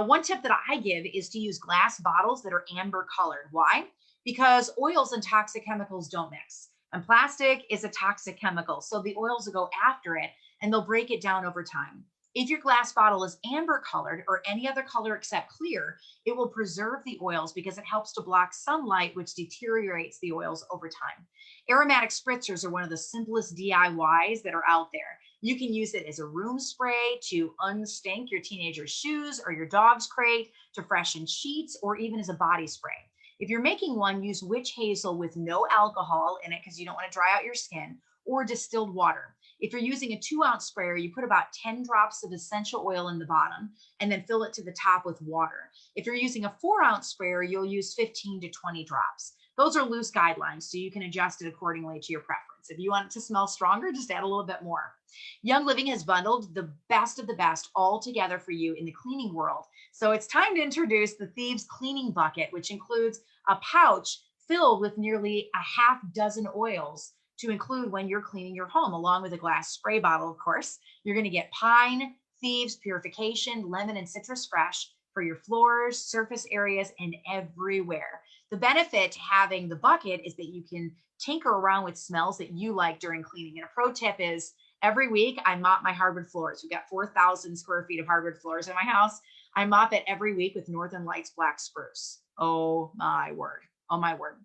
One tip that I give is to use glass bottles that are amber colored. Why? Because oils and toxic chemicals don't mix. And plastic is a toxic chemical. So the oils will go after it and they'll break it down over time. If your glass bottle is amber colored or any other color except clear, it will preserve the oils because it helps to block sunlight, which deteriorates the oils over time. Aromatic spritzers are one of the simplest DIYs that are out there. You can use it as a room spray to unstink your teenager's shoes or your dog's crate, to freshen sheets, or even as a body spray. If you're making one, use witch hazel with no alcohol in it because you don't want to dry out your skin, or distilled water. If you're using a 2-ounce sprayer, you put about 10 drops of essential oil in the bottom and then fill it to the top with water. If you're using a 4-ounce sprayer, you'll use 15 to 20 drops. Those are loose guidelines, so you can adjust it accordingly to your preference. If you want it to smell stronger, just add a little bit more. Young Living has bundled the best of the best all together for you in the cleaning world. So it's time to introduce the Thieves Cleaning Bucket, which includes a pouch filled with nearly a half dozen oils to include when you're cleaning your home, along with a glass spray bottle, of course. You're going to get Pine, Thieves, Purification, Lemon, and Citrus Fresh for your floors, surface areas, and everywhere. The benefit to having the bucket is that you can tinker around with smells that you like during cleaning. And a pro tip is every week I mop my hardwood floors. We've got 4,000 square feet of hardwood floors in my house. I mop it every week with Northern Lights Black Spruce. Oh my word. Oh my word.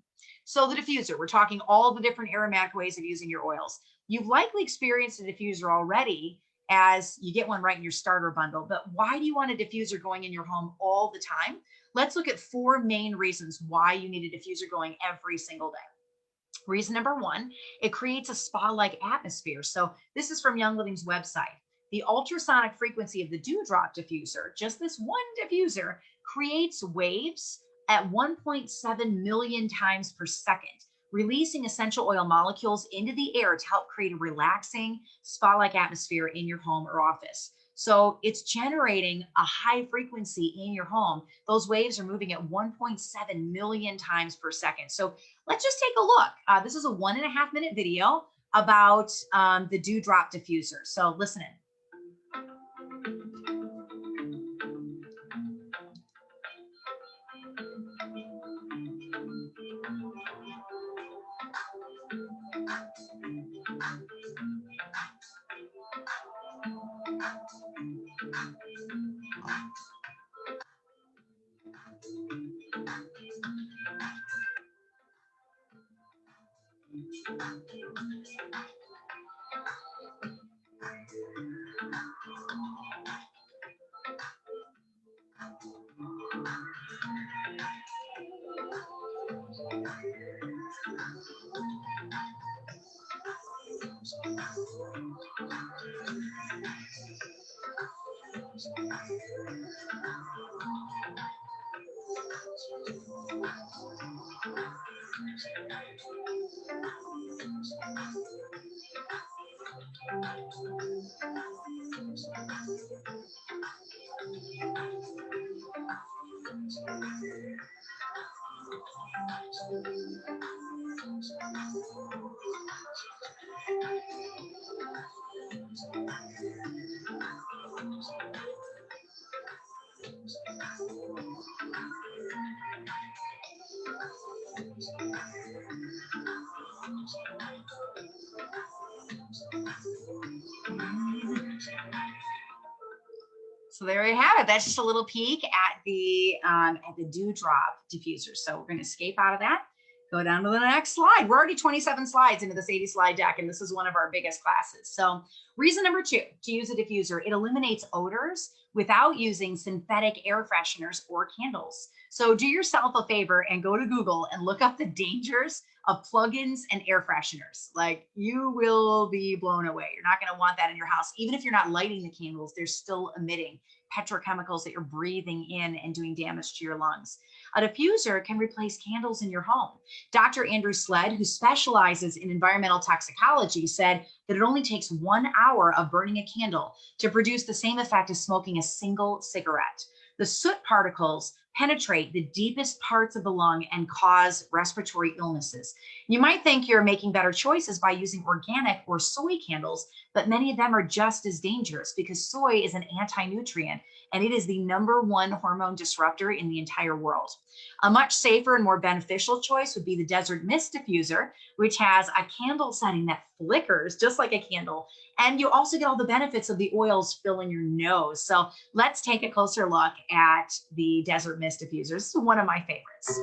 So the diffuser, we're talking all the different aromatic ways of using your oils. You've likely experienced a diffuser already as you get one right in your starter bundle, but why do you want a diffuser going in your home all the time? Let's look at 4 main reasons why you need a diffuser going every single day. Reason number 1, it creates a spa-like atmosphere. So this is from Young Living's website. The ultrasonic frequency of the Dewdrop diffuser, just this one diffuser, creates waves at 1.7 million times per second, releasing essential oil molecules into the air to help create a relaxing, spa-like atmosphere in your home or office. So it's generating a high frequency in your home. Those waves are moving at 1.7 million times per second. So let's just take a look. This is a 1.5 minute video about the Dewdrop diffuser. So listen in. So there you have it. That's just a little peek at the Dewdrop diffuser. So we're going to escape out of that. Go down to the next slide. We're already 27 slides into this 80 slide deck, and this is one of our biggest classes. So reason number 2 to use a diffuser, it eliminates odors without using synthetic air fresheners or candles. So do yourself a favor and go to Google and look up the dangers of plugins and air fresheners. Like, you will be blown away. You're not going to want that in your house. Even if you're not lighting the candles, they're still emitting petrochemicals that you're breathing in and doing damage to your lungs. A diffuser can replace candles in your home. Dr. Andrew Sled, who specializes in environmental toxicology, said that it only takes 1 hour of burning a candle to produce the same effect as smoking a single cigarette. The soot particles penetrate the deepest parts of the lung and cause respiratory illnesses. You might think you're making better choices by using organic or soy candles, but many of them are just as dangerous because soy is an anti-nutrient and it is the #1 hormone disruptor in the entire world. A much safer and more beneficial choice would be the Desert Mist diffuser, which has a candle setting that flickers just like a candle. And you also get all the benefits of the oils filling your nose. So let's take a closer look at the Desert Mist diffuser. This is one of my favorites.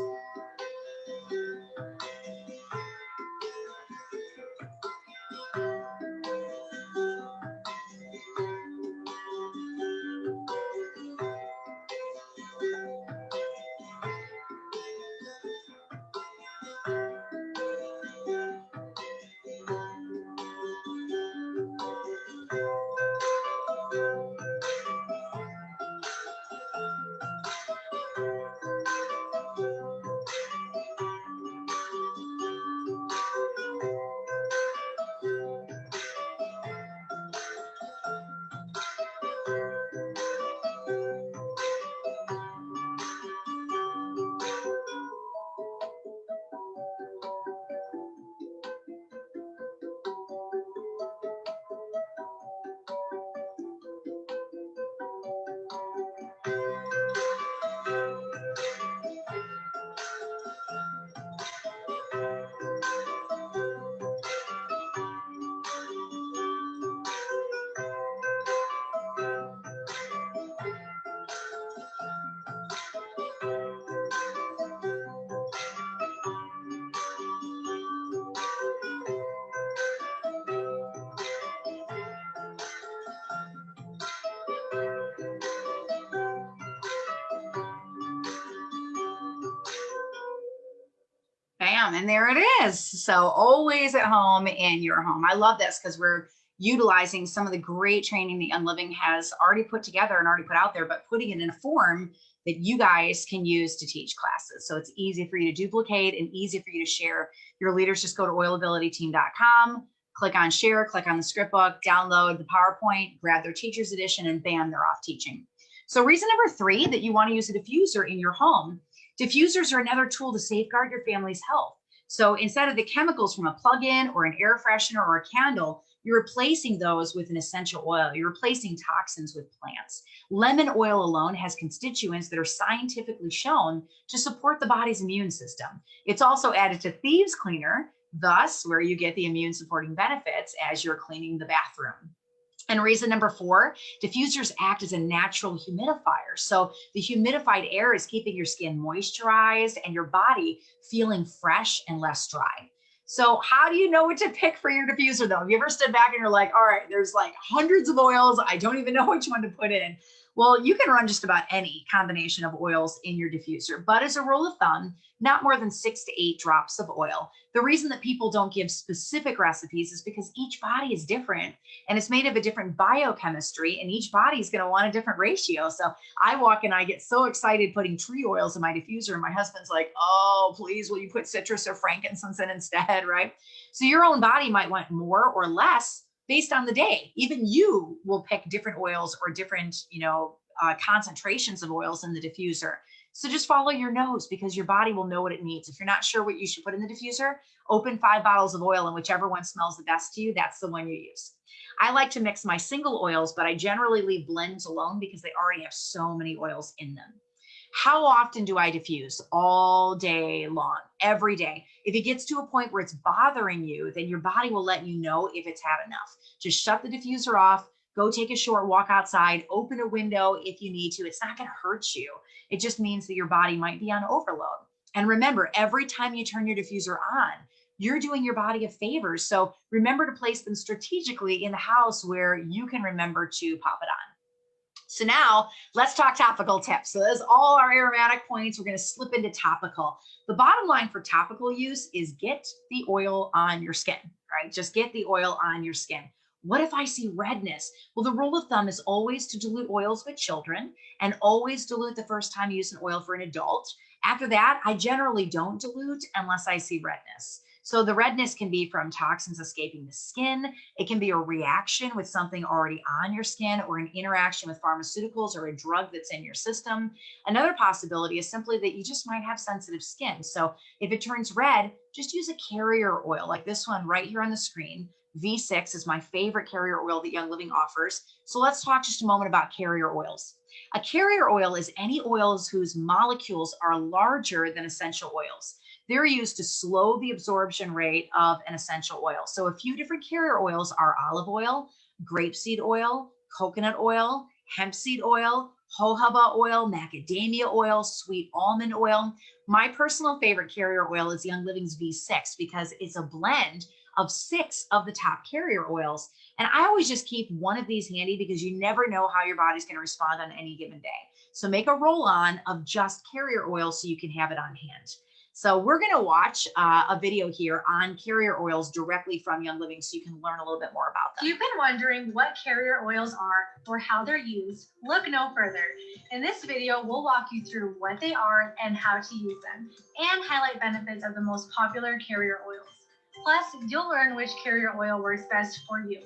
Bam, and there it is. So always at home in your home. I love this because we're utilizing some of the great training the Unliving has already put together and already put out there, but putting it in a form that you guys can use to teach classes. So it's easy for you to duplicate and easy for you to share. Your leaders just go to oilabilityteam.com, click on share, click on the script book, download the PowerPoint, grab their teacher's edition, and bam, they're off teaching. So reason number 3 that you want to use a diffuser in your home. Diffusers are another tool to safeguard your family's health. So instead of the chemicals from a plug-in or an air freshener or a candle, you're replacing those with an essential oil. You're replacing toxins with plants. Lemon oil alone has constituents that are scientifically shown to support the body's immune system. It's also added to thieves cleaner, thus where you get the immune supporting benefits as you're cleaning the bathroom. And reason number 4, diffusers act as a natural humidifier. So the humidified air is keeping your skin moisturized and your body feeling fresh and less dry. So how do you know what to pick for your diffuser though? Have you ever stood back and you're like, all right, there's like hundreds of oils. I don't even know which one to put in. Well, you can run just about any combination of oils in your diffuser, but as a rule of thumb, not more than 6 to 8 drops of oil. The reason that people don't give specific recipes is because each body is different and it's made of a different biochemistry and each body is going to want a different ratio. So I walk and I get so excited putting tree oils in my diffuser and my husband's like, oh, please, will you put citrus or frankincense in instead, right? So your own body might want more or less based on the day. Even you will pick different oils or different, concentrations of oils in the diffuser. So just follow your nose because your body will know what it needs. If you're not sure what you should put in the diffuser, open 5 bottles of oil and whichever one smells the best to you, that's the one you use. I like to mix my single oils, but I generally leave blends alone because they already have so many oils in them. How often do I diffuse? All day long, every day. If it gets to a point where it's bothering you, then your body will let you know if it's had enough. Just shut the diffuser off, go take a short walk outside, open a window if you need to. It's not going to hurt you. It just means that your body might be on overload. And remember, every time you turn your diffuser on, you're doing your body a favor. So remember to place them strategically in the house where you can remember to pop it on. So now let's talk topical tips. So that's all our aromatic points. We're going to slip into topical. The bottom line for topical use is get the oil on your skin, right? Just get the oil on your skin. What if I see redness? Well, the rule of thumb is always to dilute oils with children and always dilute the first time you use an oil for an adult. After that, I generally don't dilute unless I see redness. So the redness can be from toxins escaping the skin. It can be a reaction with something already on your skin or an interaction with pharmaceuticals or a drug that's in your system. Another possibility is simply that you just might have sensitive skin. So if it turns red, just use a carrier oil like this one right here on the screen. V6 is my favorite carrier oil that Young Living offers. So let's talk just a moment about carrier oils. A carrier oil is any oils whose molecules are larger than essential oils. They're used to slow the absorption rate of an essential oil. So a few different carrier oils are olive oil, grapeseed oil, coconut oil, hemp seed oil, jojoba oil, macadamia oil, sweet almond oil. My personal favorite carrier oil is Young Living's V6 because it's a blend of 6 of the top carrier oils. And I always just keep one of these handy because you never know how your body's going to respond on any given day. So make a roll-on of just carrier oil so you can have it on hand. So we're going to watch a video here on carrier oils directly from Young Living so you can learn a little bit more about them. If you've been wondering what carrier oils are or how they're used, look no further. In this video, we'll walk you through what they are and how to use them, and highlight benefits of the most popular carrier oils. Plus, you'll learn which carrier oil works best for you.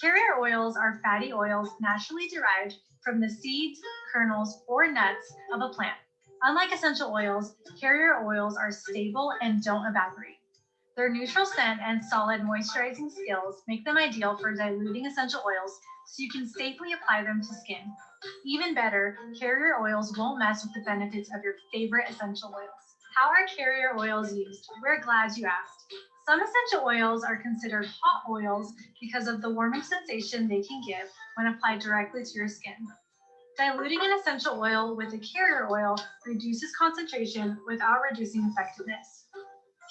Carrier oils are fatty oils naturally derived from the seeds, kernels, or nuts of a plant. Unlike essential oils, carrier oils are stable and don't evaporate. Their neutral scent and solid moisturizing skills make them ideal for diluting essential oils so you can safely apply them to skin. Even better, carrier oils won't mess with the benefits of your favorite essential oils. How are carrier oils used? We're glad you asked. Some essential oils are considered hot oils because of the warming sensation they can give when applied directly to your skin. Diluting an essential oil with a carrier oil reduces concentration without reducing effectiveness.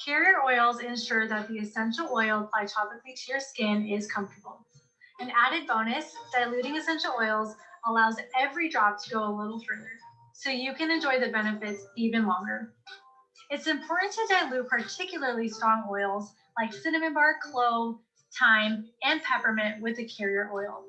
Carrier oils ensure that the essential oil applied topically to your skin is comfortable. An added bonus, diluting essential oils allows every drop to go a little further, so you can enjoy the benefits even longer. It's important to dilute particularly strong oils like cinnamon bark, clove, thyme, and peppermint with a carrier oil.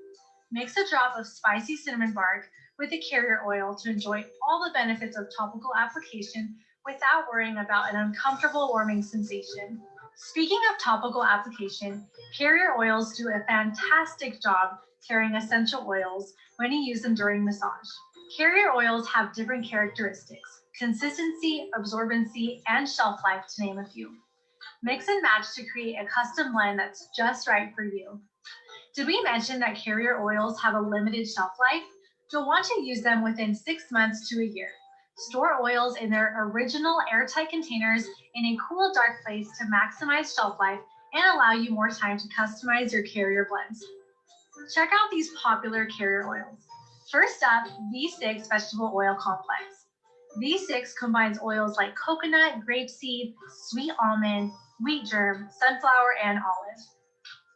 Mix a drop of spicy cinnamon bark with a carrier oil to enjoy all the benefits of topical application without worrying about an uncomfortable warming sensation. Speaking of topical application, carrier oils do a fantastic job carrying essential oils when you use them during massage. Carrier oils have different characteristics: consistency, absorbency, and shelf life, to name a few. Mix and match to create a custom blend that's just right for you. Did we mention that carrier oils have a limited shelf life? You'll want to use them within 6 months to a year. Store oils in their original airtight containers in a cool, dark place to maximize shelf life and allow you more time to customize your carrier blends. Check out these popular carrier oils. First up, V6 Vegetable Oil Complex. V6 combines oils like coconut, grapeseed, sweet almond, wheat germ, sunflower, and olive.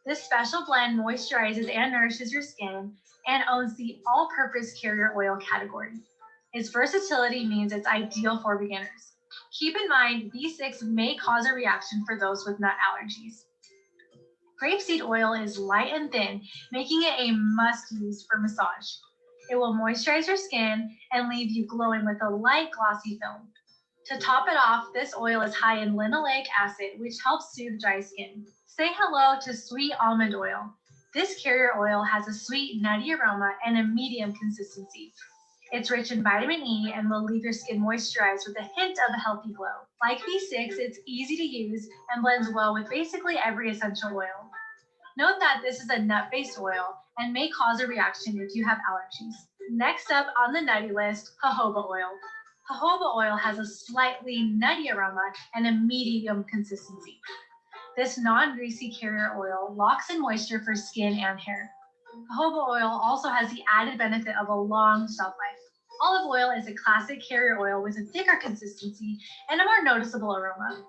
This special blend moisturizes and nourishes your skin and owns the all-purpose carrier oil category. Its versatility means it's ideal for beginners. Keep in mind, V6 may cause a reaction for those with nut allergies. Grapeseed oil is light and thin, making it a must-use for massage. It will moisturize your skin and leave you glowing with a light, glossy film. To top it off, this oil is high in linoleic acid, which helps soothe dry skin. Say hello to sweet almond oil. This carrier oil has a sweet, nutty aroma and a medium consistency. It's rich in vitamin E and will leave your skin moisturized with a hint of a healthy glow. Like V6, it's easy to use and blends well with basically every essential oil. Note that this is a nut-based oil and may cause a reaction if you have allergies. Next up on the nutty list, jojoba oil. Jojoba oil has a slightly nutty aroma and a medium consistency. This non-greasy carrier oil locks in moisture for skin and hair. Jojoba oil also has the added benefit of a long shelf life. Olive oil is a classic carrier oil with a thicker consistency and a more noticeable aroma.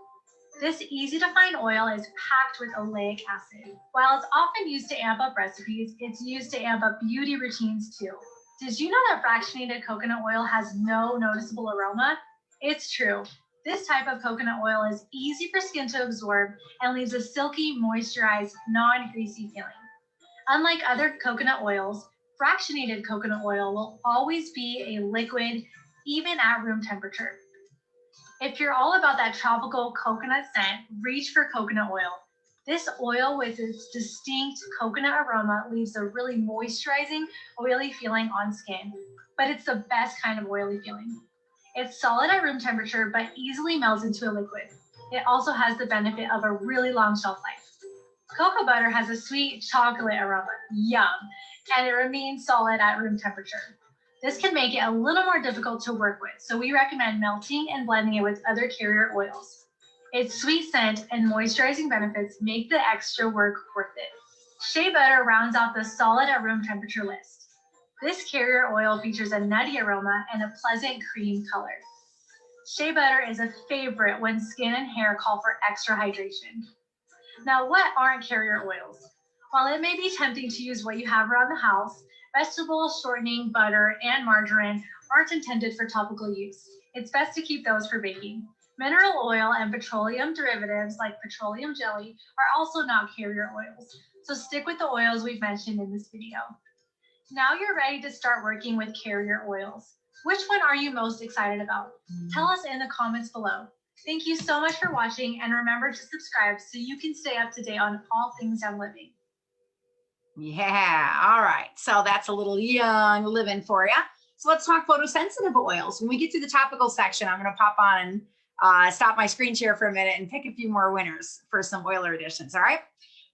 This easy to find oil is packed with oleic acid. While it's often used to amp up recipes, it's used to amp up beauty routines too. Did you know that fractionated coconut oil has no noticeable aroma? It's true. This type of coconut oil is easy for skin to absorb and leaves a silky, moisturized, non-greasy feeling. Unlike other coconut oils, fractionated coconut oil will always be a liquid, even at room temperature. If you're all about that tropical coconut scent, reach for coconut oil. This oil with its distinct coconut aroma leaves a really moisturizing, oily feeling on skin, but it's the best kind of oily feeling. It's solid at room temperature, but easily melts into a liquid. It also has the benefit of a really long shelf life. Cocoa butter has a sweet chocolate aroma, yum, and it remains solid at room temperature. This can make it a little more difficult to work with, so we recommend melting and blending it with other carrier oils. Its sweet scent and moisturizing benefits make the extra work worth it. Shea butter rounds out the solid at room temperature list. This carrier oil features a nutty aroma and a pleasant cream color. Shea butter is a favorite when skin and hair call for extra hydration. Now, what aren't carrier oils? While it may be tempting to use what you have around the house, vegetable shortening, butter, and margarine aren't intended for topical use. It's best to keep those for baking. Mineral oil and petroleum derivatives like petroleum jelly are also not carrier oils, so stick with the oils we've mentioned in this video. Now you're ready to start working with carrier oils. Which one are you most excited about? Tell us in the comments below. Thank you so much for watching, and remember to subscribe so you can stay up to date on all things young living. Yeah, all right. So that's a little young living for you. So let's talk photosensitive oils. When we get to the topical section, I'm going to pop on and stop my screen share for a minute and pick a few more winners for some oiler additions, all right?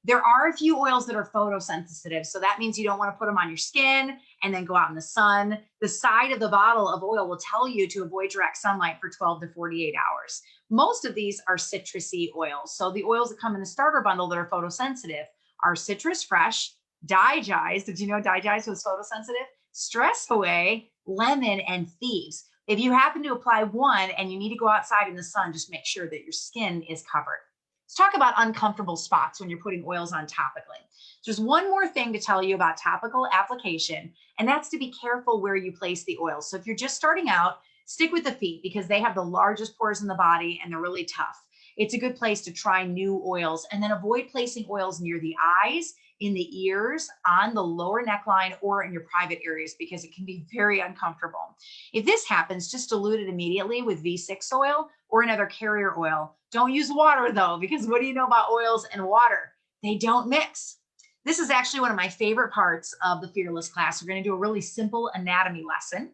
There are a few oils that are photosensitive, so that means you don't want to put them on your skin and then go out in the sun. The side of the bottle of oil will tell you to avoid direct sunlight for 12 to 48 hours. Most of these are citrusy oils. So the oils that come in the starter bundle that are photosensitive are Citrus Fresh, Digest. Did you know Digest was photosensitive? Stress Away, Lemon, and Thieves. If you happen to apply one and you need to go outside in the sun, just make sure that your skin is covered. Let's talk about uncomfortable spots when you're putting oils on topically. There's one more thing to tell you about topical application, and that's to be careful where you place the oil. So if you're just starting out, stick with the feet because they have the largest pores in the body and they're really tough. It's a good place to try new oils, and then avoid placing oils near the eyes, in the ears, on the lower neckline, or in your private areas because it can be very uncomfortable. If this happens, just dilute it immediately with V6 oil or another carrier oil. Don't use water though, because what do you know about oils and water? They don't mix. This is actually one of my favorite parts of the Fearless class. We're going to do a really simple anatomy lesson.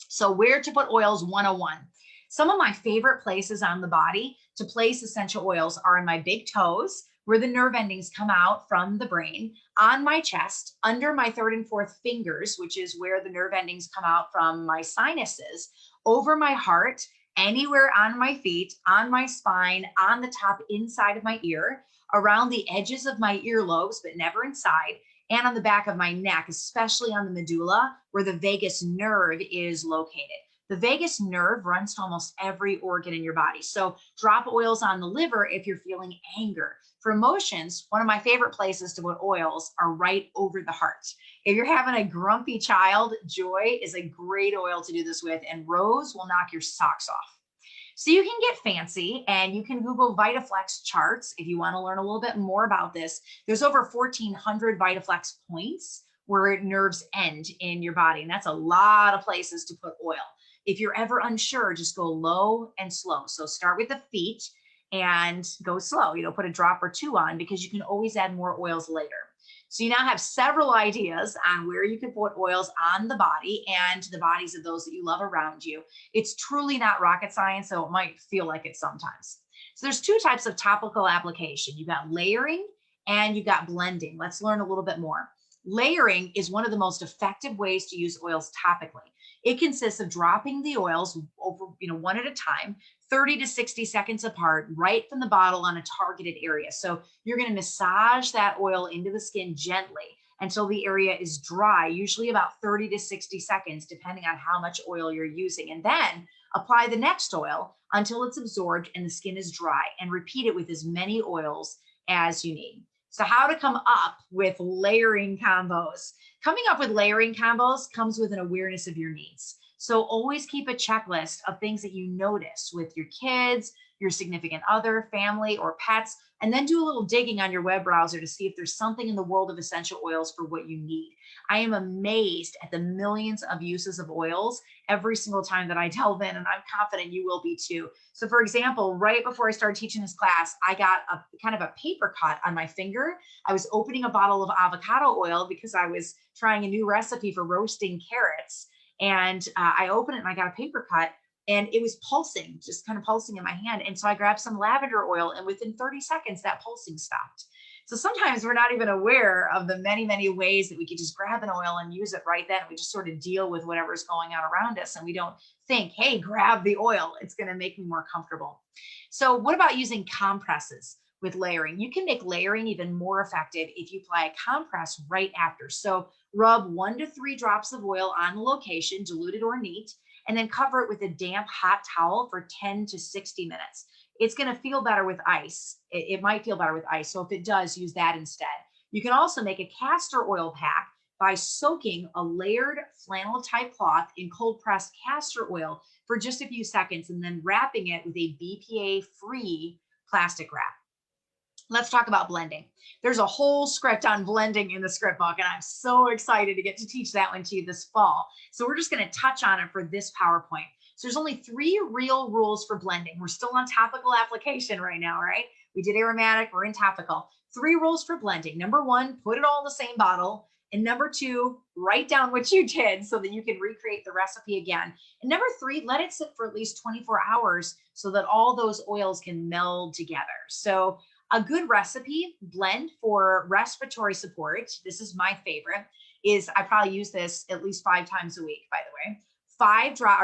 So where to put oils 101. Some of my favorite places on the body to place essential oils are in my big toes, where the nerve endings come out from the brain, on my chest, under my third and fourth fingers, which is where the nerve endings come out from my sinuses, over my heart, anywhere on my feet, on my spine, on the top inside of my ear, around the edges of my earlobes, but never inside, and on the back of my neck, especially on the medulla, where the vagus nerve is located. The vagus nerve runs to almost every organ in your body. So drop oils on the liver if you're feeling anger. For emotions, one of my favorite places to put oils are right over the heart. If you're having a grumpy child, joy is a great oil to do this with, and rose will knock your socks off. So you can get fancy and you can Google VitaFlex charts if you want to learn a little bit more about this. There's over 1,400 VitaFlex points where nerves end in your body, and that's a lot of places to put oil. If you're ever unsure, just go low and slow. So start with the feet and go slow. Put a drop or two on because you can always add more oils later. So you now have several ideas on where you can put oils on the body and the bodies of those that you love around you. It's truly not rocket science, so it might feel like it sometimes. So there's two types of topical application. You've got layering and you've got blending. Let's learn a little bit more. Layering is one of the most effective ways to use oils topically. It consists of dropping the oils over, one at a time, 30 to 60 seconds apart, right from the bottle on a targeted area. So you're going to massage that oil into the skin gently until the area is dry, usually about 30 to 60 seconds, depending on how much oil you're using. And then apply the next oil until it's absorbed and the skin is dry, and repeat it with as many oils as you need. So how to come up with layering combos. Coming up with layering combos comes with an awareness of your needs. So always keep a checklist of things that you notice with your kids, your significant other, family, or pets, and then do a little digging on your web browser to see if there's something in the world of essential oils for what you need. I am amazed at the millions of uses of oils every single time that I delve in, and I'm confident you will be too. So for example, right before I started teaching this class, I got a kind of a paper cut on my finger. I was opening a bottle of avocado oil because I was trying a new recipe for roasting carrots. And I opened it and I got a paper cut, and it was pulsing, just kind of pulsing in my hand. And so I grabbed some lavender oil, and within 30 seconds, that pulsing stopped. So sometimes we're not even aware of the many, many ways that we could just grab an oil and use it right then. We just sort of deal with whatever's going on around us, and we don't think, hey, grab the oil. It's going to make me more comfortable. So what about using compresses with layering? You can make layering even more effective if you apply a compress right after. So rub 1 to 3 drops of oil on the location, diluted or neat, and then cover it with a damp hot towel for 10 to 60 minutes. It's going to feel better with ice. It might feel better with ice. So if it does, use that instead. You can also make a castor oil pack by soaking a layered flannel type cloth in cold pressed castor oil for just a few seconds, and then wrapping it with a BPA free plastic wrap. Let's talk about blending. There's a whole script on blending in the script book, and I'm so excited to get to teach that one to you this fall. So we're just going to touch on it for this PowerPoint. So there's only 3 real rules for blending. We're still on topical application right now, right? We did aromatic, we're in topical. 3 rules for blending. Number 1, put it all in the same bottle. And number 2, write down what you did so that you can recreate the recipe again. And number 3, let it sit for at least 24 hours so that all those oils can meld together. So a good recipe blend for respiratory support, this is my favorite, is I probably use this at least 5 times a week, by the way.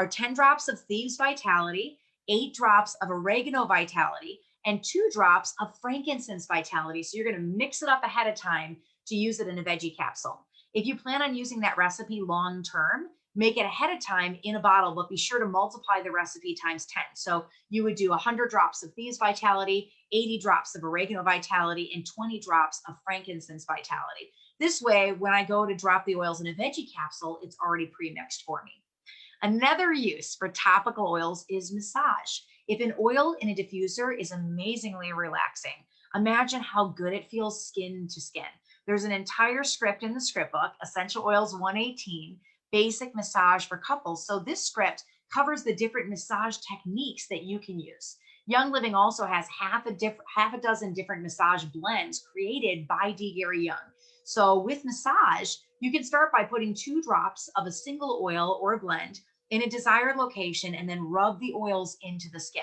10 drops of Thieves Vitality, 8 drops of Oregano Vitality, and 2 drops of frankincense Vitality. So you're going to mix it up ahead of time to use it in a veggie capsule. If you plan on using that recipe long term, make it ahead of time in a bottle, but be sure to multiply the recipe times 10. So you would do 100 drops of Thieves Vitality, 80 drops of Oregano Vitality, and 20 drops of frankincense Vitality. This way, when I go to drop the oils in a veggie capsule, it's already pre-mixed for me. Another use for topical oils is massage. If an oil in a diffuser is amazingly relaxing, imagine how good it feels skin to skin. There's an entire script in the script book, Essential Oils 118, Basic Massage for Couples. So this script covers the different massage techniques that you can use. Young Living also has half a dozen different massage blends created by D. Gary Young. So with massage, you can start by putting 2 drops of a single oil or a blend in a desired location and then rub the oils into the skin.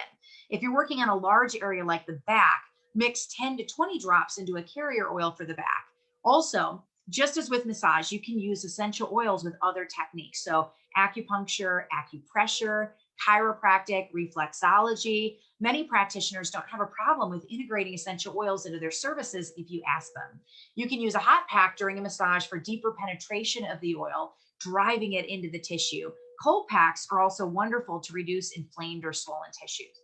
If you're working on a large area like the back, mix 10 to 20 drops into a carrier oil for the back. Also, just as with massage, you can use essential oils with other techniques. So acupuncture, acupressure, chiropractic, reflexology. Many practitioners don't have a problem with integrating essential oils into their services if you ask them. You can use a hot pack during a massage for deeper penetration of the oil, driving it into the tissue. Cold packs are also wonderful to reduce inflamed or swollen tissues.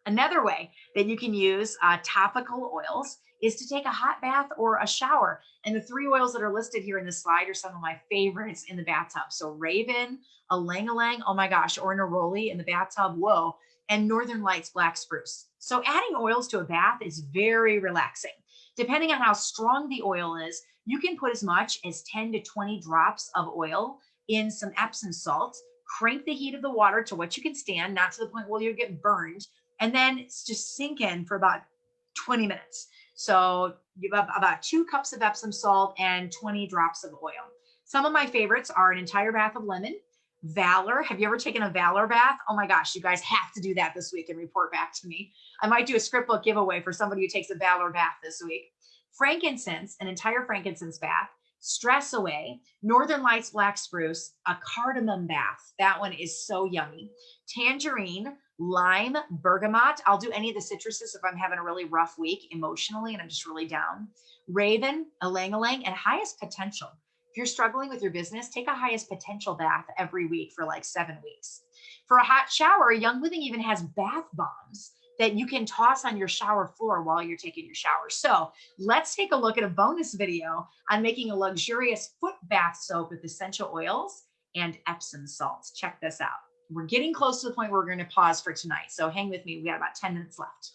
Another way that you can use topical oils is to take a hot bath or a shower. And the 3 oils that are listed here in this slide are some of my favorites in the bathtub. So Raven, Ylang Ylang, oh my gosh, or Neroli in the bathtub, whoa, and Northern Lights Black Spruce. So adding oils to a bath is very relaxing. Depending on how strong the oil is, you can put as much as 10 to 20 drops of oil in some Epsom salt, crank the heat of the water to what you can stand, not to the point where you get burned, and then just sink in for about 20 minutes. So you have about 2 cups of Epsom salt and 20 drops of oil. Some of my favorites are an entire bath of lemon, Valor. Have you ever taken a Valor bath? Oh my gosh, you guys have to do that this week and report back to me. I might do a script book giveaway for somebody who takes a Valor bath this week. Frankincense, an entire frankincense bath. Stress Away, Northern Lights Black Spruce, a cardamom bath. That one is so yummy. Tangerine, lime, bergamot. I'll do any of the citruses if I'm having a really rough week emotionally and I'm just really down. Raven, ylang-ylang, and highest potential. If you're struggling with your business, take a highest potential bath every week for like 7 weeks. For a hot shower, Young Living even has bath bombs that you can toss on your shower floor while you're taking your shower. So let's take a look at a bonus video on making a luxurious foot bath soap with essential oils and Epsom salts. Check this out. We're getting close to the point where we're going to pause for tonight. So hang with me. We got about 10 minutes left.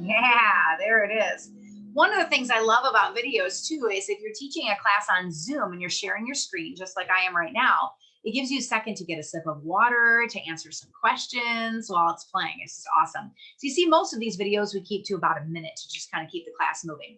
Yeah, there it is. One of the things I love about videos too is if you're teaching a class on Zoom and you're sharing your screen, just like I am right now, it gives you a second to get a sip of water, to answer some questions while it's playing. It's just awesome. So you see most of these videos we keep to about a minute to just kind of keep the class moving.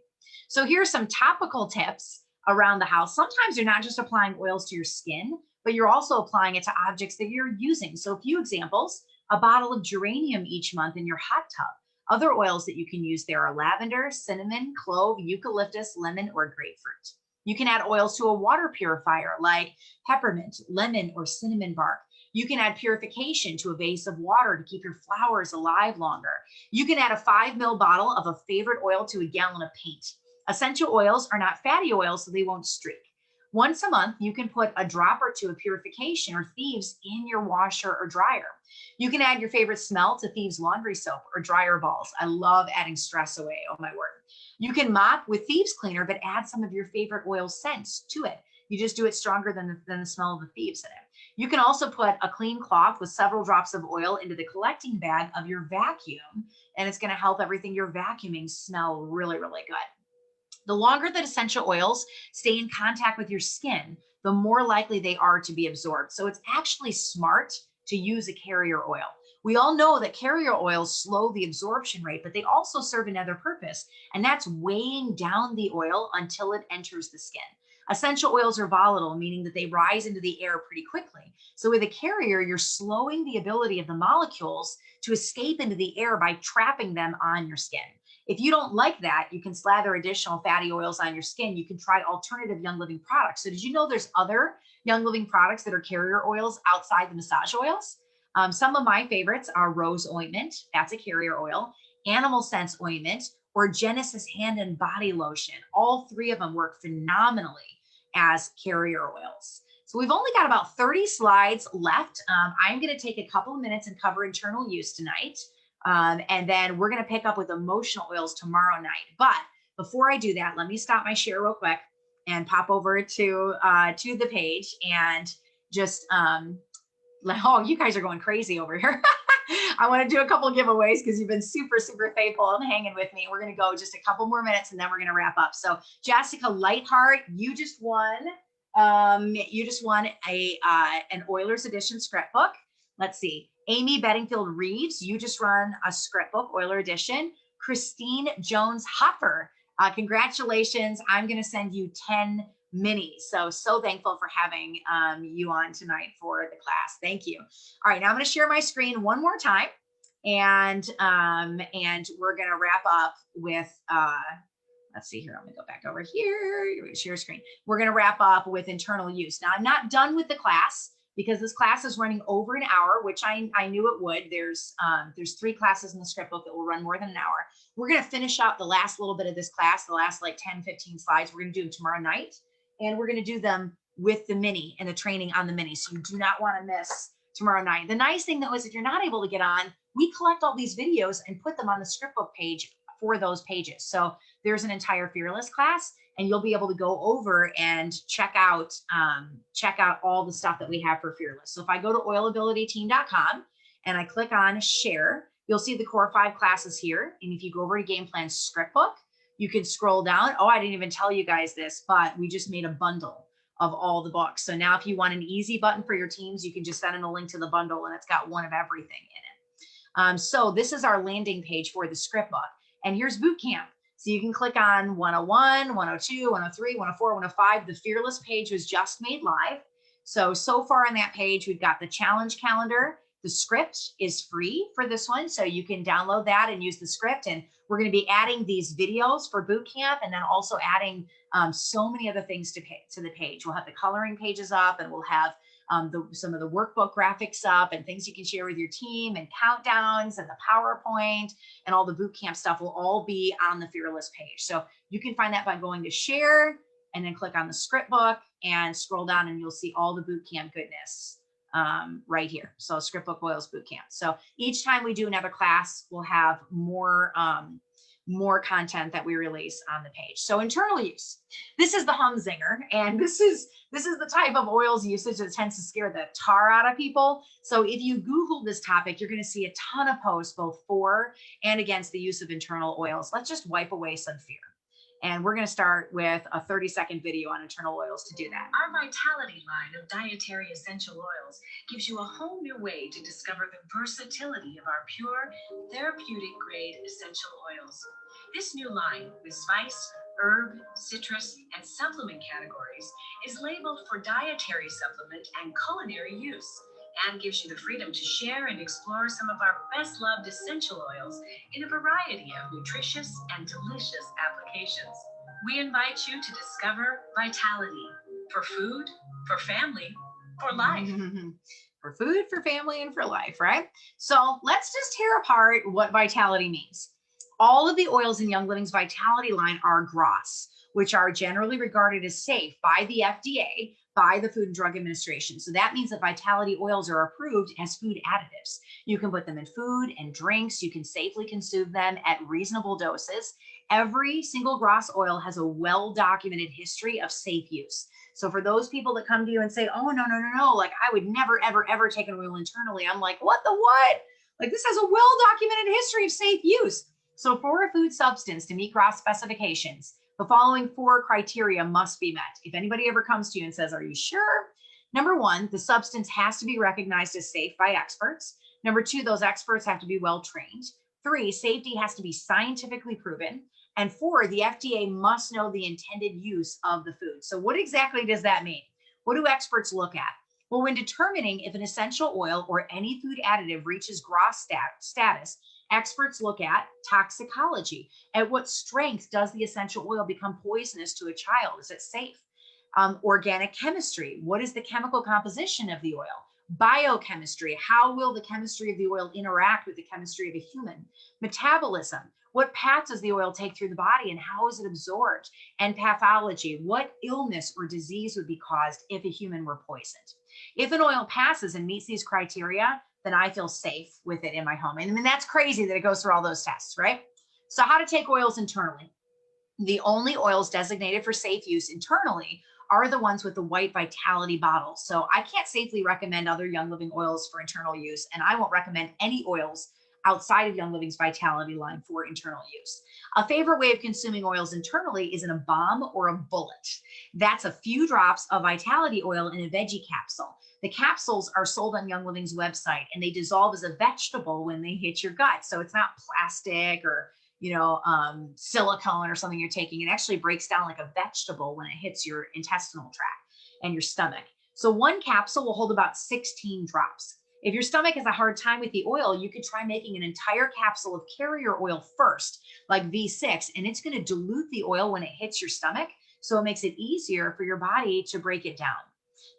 So here's some topical tips around the house. Sometimes you're not just applying oils to your skin, but you're also applying it to objects that you're using. So a few examples: a bottle of geranium each month in your hot tub. Other oils that you can use there are lavender, cinnamon, clove, eucalyptus, lemon, or grapefruit. You can add oils to a water purifier like peppermint, lemon, or cinnamon bark. You can add purification to a vase of water to keep your flowers alive longer. You can add a 5 ml bottle of a favorite oil to a gallon of paint. Essential oils are not fatty oils, so they won't streak. Once a month, you can put a drop or two of purification or Thieves in your washer or dryer. You can add your favorite smell to Thieves laundry soap or dryer balls. I love adding stress away. Oh my word. You can mop with Thieves cleaner, but add some of your favorite oil scents to it. You just do it stronger than the smell of the Thieves in it. You can also put a clean cloth with several drops of oil into the collecting bag of your vacuum, and it's going to help everything you're vacuuming smell really, really good. The longer that essential oils stay in contact with your skin, the more likely they are to be absorbed. So it's actually smart to use a carrier oil. We all know that carrier oils slow the absorption rate, but they also serve another purpose, and that's weighing down the oil until it enters the skin. Essential oils are volatile, meaning that they rise into the air pretty quickly. So with a carrier, you're slowing the ability of the molecules to escape into the air by trapping them on your skin. If you don't like that, you can slather additional fatty oils on your skin. You can try alternative Young Living products. So did you know there's other Young Living products that are carrier oils outside the massage oils? Some of my favorites are Rose Ointment, that's a carrier oil, Animal Sense Ointment, or Genesis Hand and Body Lotion. All three of them work phenomenally as carrier oils. So we've only got about 30 slides left. I'm going to take a couple of minutes and cover internal use tonight. And then we're going to pick up with emotional oils tomorrow night. But before I do that, let me stop my share real quick and pop over to the page and just, oh, you guys are going crazy over here. I want to do a couple giveaways because you've been super, super faithful and hanging with me. We're going to go just a couple more minutes and then we're going to wrap up. So Jessica Lightheart, you just won an Oilers Edition scrapbook. Let's see. Amy Bedingfield Reeves, you just run a scrapbook, Oiler Edition. Christine Jones Hopper, congratulations. I'm going to send you 10 minis. So thankful for having you on tonight for the class. Thank you. All right, now I'm going to share my screen one more time, and we're going to wrap up with let's see here. I'm going to go back over here. Share screen. We're going to wrap up with internal use. Now I'm not done with the class. because this class is running over an hour, which I knew it would. There's 3 classes in the script book that will run more than an hour. We're going to finish out the last little bit of this class, the last like 10, 15 slides. We're going to do them tomorrow night, and we're going to do them with the mini and the training on the mini. So you do not want to miss tomorrow night. The nice thing though is if you're not able to get on, we collect all these videos and put them on the script book page for those pages. So there's an entire Fearless class, and you'll be able to go over and check out all the stuff that we have for Fearless. So if I go to oilabilityteam.com and I click on share, you'll see the core 5 classes here. And if you go over to Game Plan Script Book, you can scroll down. Oh, I didn't even tell you guys this, but we just made a bundle of all the books. So now if you want an easy button for your teams, you can just send in a link to the bundle and it's got one of everything in it. So this is our landing page for the script book. And here's boot camp. So you can click on 101, 102, 103, 104, 105. The Fearless page was just made live. So far on that page, we've got the challenge calendar. The script is free for this one, so you can download that and use the script. And we're going to be adding these videos for boot camp, and then also adding so many other things to the page. We'll have the coloring pages up, and we'll have some of the workbook graphics up, and things you can share with your team, and countdowns, and the PowerPoint, and all the boot camp stuff will all be on the Fearless page. So you can find that by going to share and then click on the script book and scroll down, and you'll see all the boot camp goodness right here. So Script Book Oils Boot Camp. So each time we do another class, we'll have more content that we release on the page. So internal use. This is the Humzinger, and this is the type of oils usage that tends to scare the tar out of people. So if you Google this topic, you're going to see a ton of posts both for and against the use of internal oils. Let's just wipe away some fear. And we're going to start with a 30-second video on internal oils to do that. Our Vitality line of dietary essential oils gives you a whole new way to discover the versatility of our pure, therapeutic-grade essential oils. This new line, with spice, herb, citrus, and supplement categories, is labeled for dietary supplement and culinary use, and gives you the freedom to share and explore some of our best-loved essential oils in a variety of nutritious and delicious applications. We invite you to discover Vitality for food, for family, for life. For food, for family, and for life, right? So let's just tear apart what Vitality means. All of the oils in Young Living's Vitality line are GRAS, which are generally regarded as safe by the FDA, by the Food and Drug Administration. So that means that Vitality oils are approved as food additives. You can put them in food and drinks. You can safely consume them at reasonable doses. Every single GRAS oil has a well-documented history of safe use. So for those people that come to you and say, oh, no, like I would never, ever take an oil internally. I'm like, what? Like this has a well-documented history of safe use. So for a food substance to meet GRAS specifications, the following 4 criteria must be met. If anybody ever comes to you and says, are you sure? Number 1, the substance has to be recognized as safe by experts. Number 2, those experts have to be well trained. 3, safety has to be scientifically proven. And 4, the FDA must know the intended use of the food. So what exactly does that mean? What do experts look at? Well, when determining if an essential oil or any food additive reaches GRAS status, experts look at toxicology. At what strength does the essential oil become poisonous to a child? Is it safe? Organic chemistry. What is the chemical composition of the oil? Biochemistry. How will the chemistry of the oil interact with the chemistry of a human? Metabolism. What path does the oil take through the body and how is it absorbed? And pathology. What illness or disease would be caused if a human were poisoned? If an oil passes and meets these criteria, then I feel safe with it in my home. And I mean, that's crazy that it goes through all those tests, right? So how to take oils internally. The only oils designated for safe use internally are the ones with the white Vitality bottle. So I can't safely recommend other Young Living oils for internal use, and I won't recommend any oils outside of Young Living's Vitality line for internal use. A favorite way of consuming oils internally is in a bomb or a bullet. That's a few drops of Vitality oil in a veggie capsule. The capsules are sold on Young Living's website, and they dissolve as a vegetable when they hit your gut. So it's not plastic or silicone or something you're taking. It actually breaks down like a vegetable when it hits your intestinal tract and your stomach. So one capsule will hold about 16 drops. If your stomach has a hard time with the oil, you could try making an entire capsule of carrier oil first, like V6, and it's going to dilute the oil when it hits your stomach. So it makes it easier for your body to break it down.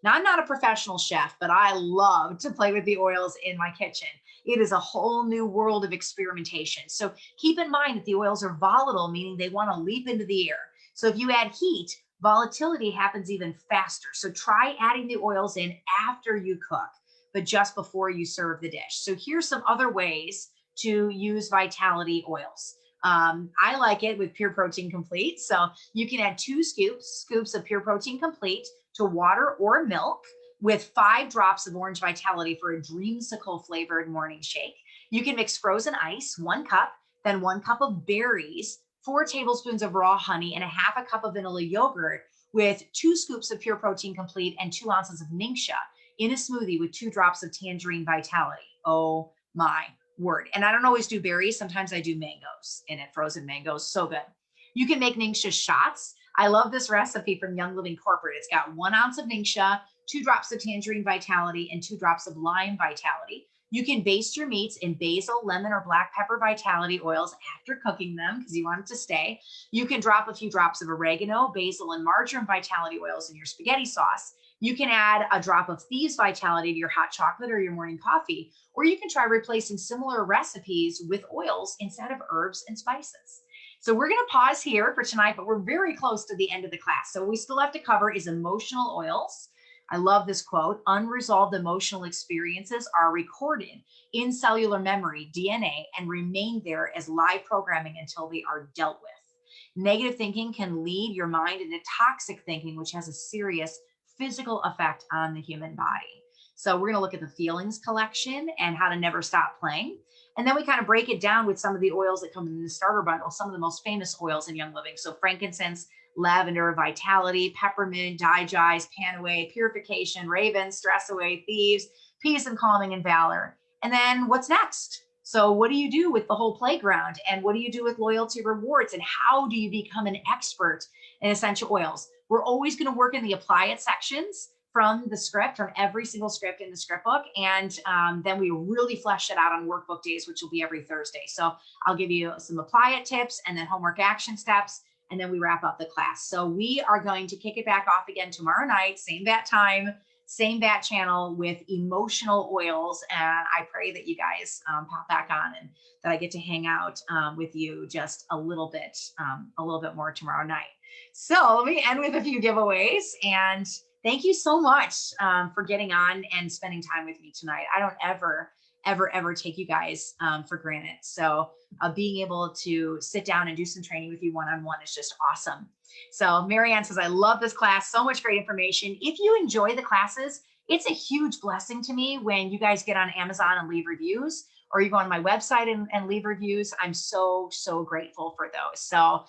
Now, I'm not a professional chef, but I love to play with the oils in my kitchen. It is a whole new world of experimentation. So keep in mind that the oils are volatile, meaning they want to leap into the air. So if you add heat, volatility happens even faster. So try adding the oils in after you cook, but just before you serve the dish. So here's some other ways to use Vitality oils. I like it with Pure Protein Complete. So you can add 2 scoops of Pure Protein Complete to water or milk with 5 drops of Orange Vitality for a dreamsicle flavored morning shake. You can mix frozen ice, 1 cup, then 1 cup of berries, 4 tablespoons of raw honey, and a half a cup of vanilla yogurt with 2 scoops of Pure Protein Complete and 2 ounces of Ningxia in a smoothie with 2 drops of Tangerine Vitality. Oh my word. And I don't always do berries. Sometimes I do mangoes in it, frozen mangoes. So good. You can make Ningxia shots. I love this recipe from Young Living Corporate. It's got 1 ounce of Ningxia, 2 drops of Tangerine Vitality, and 2 drops of Lime Vitality. You can baste your meats in basil, lemon, or black pepper Vitality oils after cooking them because you want it to stay. You can drop a few drops of oregano, basil, and marjoram Vitality oils in your spaghetti sauce. You can add a drop of Thieves Vitality to your hot chocolate or your morning coffee, or you can try replacing similar recipes with oils instead of herbs and spices. So we're going to pause here for tonight, but we're very close to the end of the class. So what we still have to cover is emotional oils. I love this quote. Unresolved emotional experiences are recorded in cellular memory, DNA, and remain there as live programming until they are dealt with. Negative thinking can lead your mind into toxic thinking, which has a serious physical effect on the human body. So we're going to look at the feelings collection and how to never stop playing. And then we kind of break it down with some of the oils that come in the starter bundle, some of the most famous oils in Young Living. So frankincense, lavender, Vitality, peppermint, digest, pan away, purification, raven, stress away, thieves, peace and calming, and valor. And then what's next? So what do you do with the whole playground? And what do you do with loyalty rewards? And how do you become an expert in essential oils? We're always going to work in the apply it sections from the script, from every single script in the script book. And then we really flesh it out on workbook days, which will be every Thursday. So I'll give you some apply it tips and then homework action steps. And then we wrap up the class. So we are going to kick it back off again tomorrow night, same bat time, same bat channel with emotional oils. And I pray that you guys pop back on and that I get to hang out with you just a little bit more tomorrow night. So let me end with a few giveaways, and thank you so much for getting on and spending time with me tonight. I don't ever take you guys for granted. So being able to sit down and do some training with you one-on-one is just awesome. So Marianne says, I love this class. So much great information. If you enjoy the classes, it's a huge blessing to me when you guys get on Amazon and leave reviews, or you go on my website and leave reviews. I'm so grateful for those. So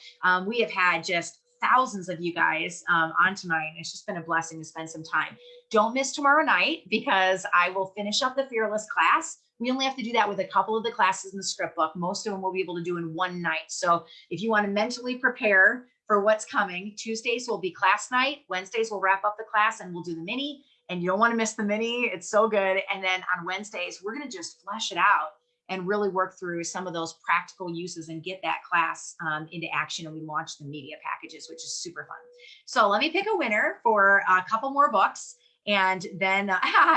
we have had just thousands of you guys on tonight. It's just been a blessing to spend some time. Don't miss tomorrow night because I will finish up the Fearless class. We only have to do that with a couple of the classes in the script book. Most of them we'll be able to do in one night. So if you want to mentally prepare for what's coming, Tuesdays will be class night. Wednesdays we'll wrap up the class and we'll do the mini. And you don't want to miss the mini. It's so good. And then on Wednesdays, we're going to just flesh it out and really work through some of those practical uses and get that class into action. And we launch the media packages, which is super fun. So let me pick a winner for a couple more books, and then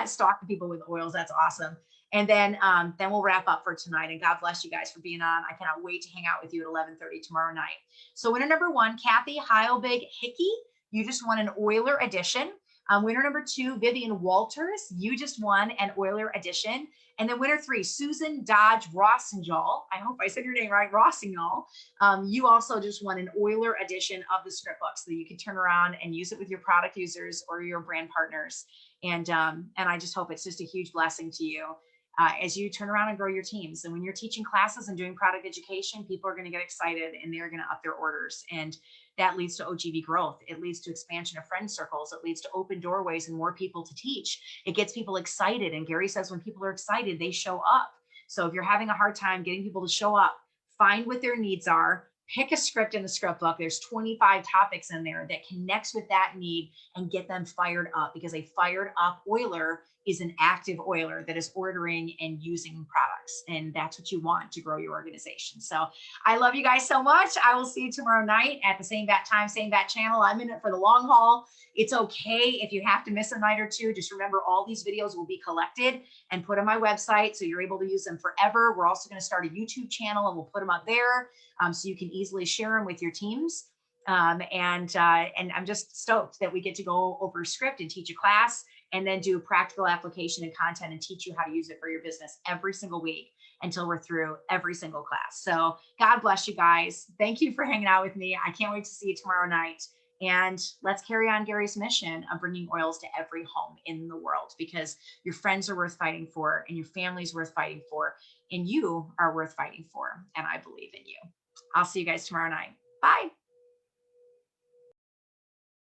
stalking people with oils. That's awesome. And then we'll wrap up for tonight. And God bless you guys for being on. I cannot wait to hang out with you at 11:30 tomorrow night. So winner number 1, Kathy Heilbig Hickey, you just won an Oiler edition. Winner number 2, Vivian Walters, you just won an Oiler edition. And then winner 3, Susan Dodge Rossignol. I hope I said your name right, Rossignol. You also just won an Oiler edition of the script book, so that you can turn around and use it with your product users or your brand partners. And I just hope it's just a huge blessing to you as you turn around and grow your teams. And when you're teaching classes and doing product education, people are going to get excited and they're going to up their orders. And that leads to OGV growth. It leads to expansion of friend circles. It leads to open doorways and more people to teach. It gets people excited. And Gary says when people are excited, they show up. So if you're having a hard time getting people to show up, find what their needs are, pick a script in the script book. There's 25 topics in there that connects with that need and get them fired up, because a fired up oiler is an active oiler that is ordering and using products. And that's what you want to grow your organization. So I love you guys so much. I will see you tomorrow night at the same bat time, same bat channel. I'm in it for the long haul. It's okay if you have to miss a night or two. Just remember, all these videos will be collected and put on my website, so you're able to use them forever. We're also going to start a YouTube channel, and we'll put them up there, so you can easily share them with your teams. And I'm just stoked that we get to go over a script and teach a class, and then do practical application and content and teach you how to use it for your business every single week until we're through every single class. So God bless you guys. Thank you for hanging out with me. I can't wait to see you tomorrow night. And let's carry on Gary's mission of bringing oils to every home in the world, because your friends are worth fighting for, and your family's worth fighting for, and you are worth fighting for. And I believe in you. I'll see you guys tomorrow night. Bye.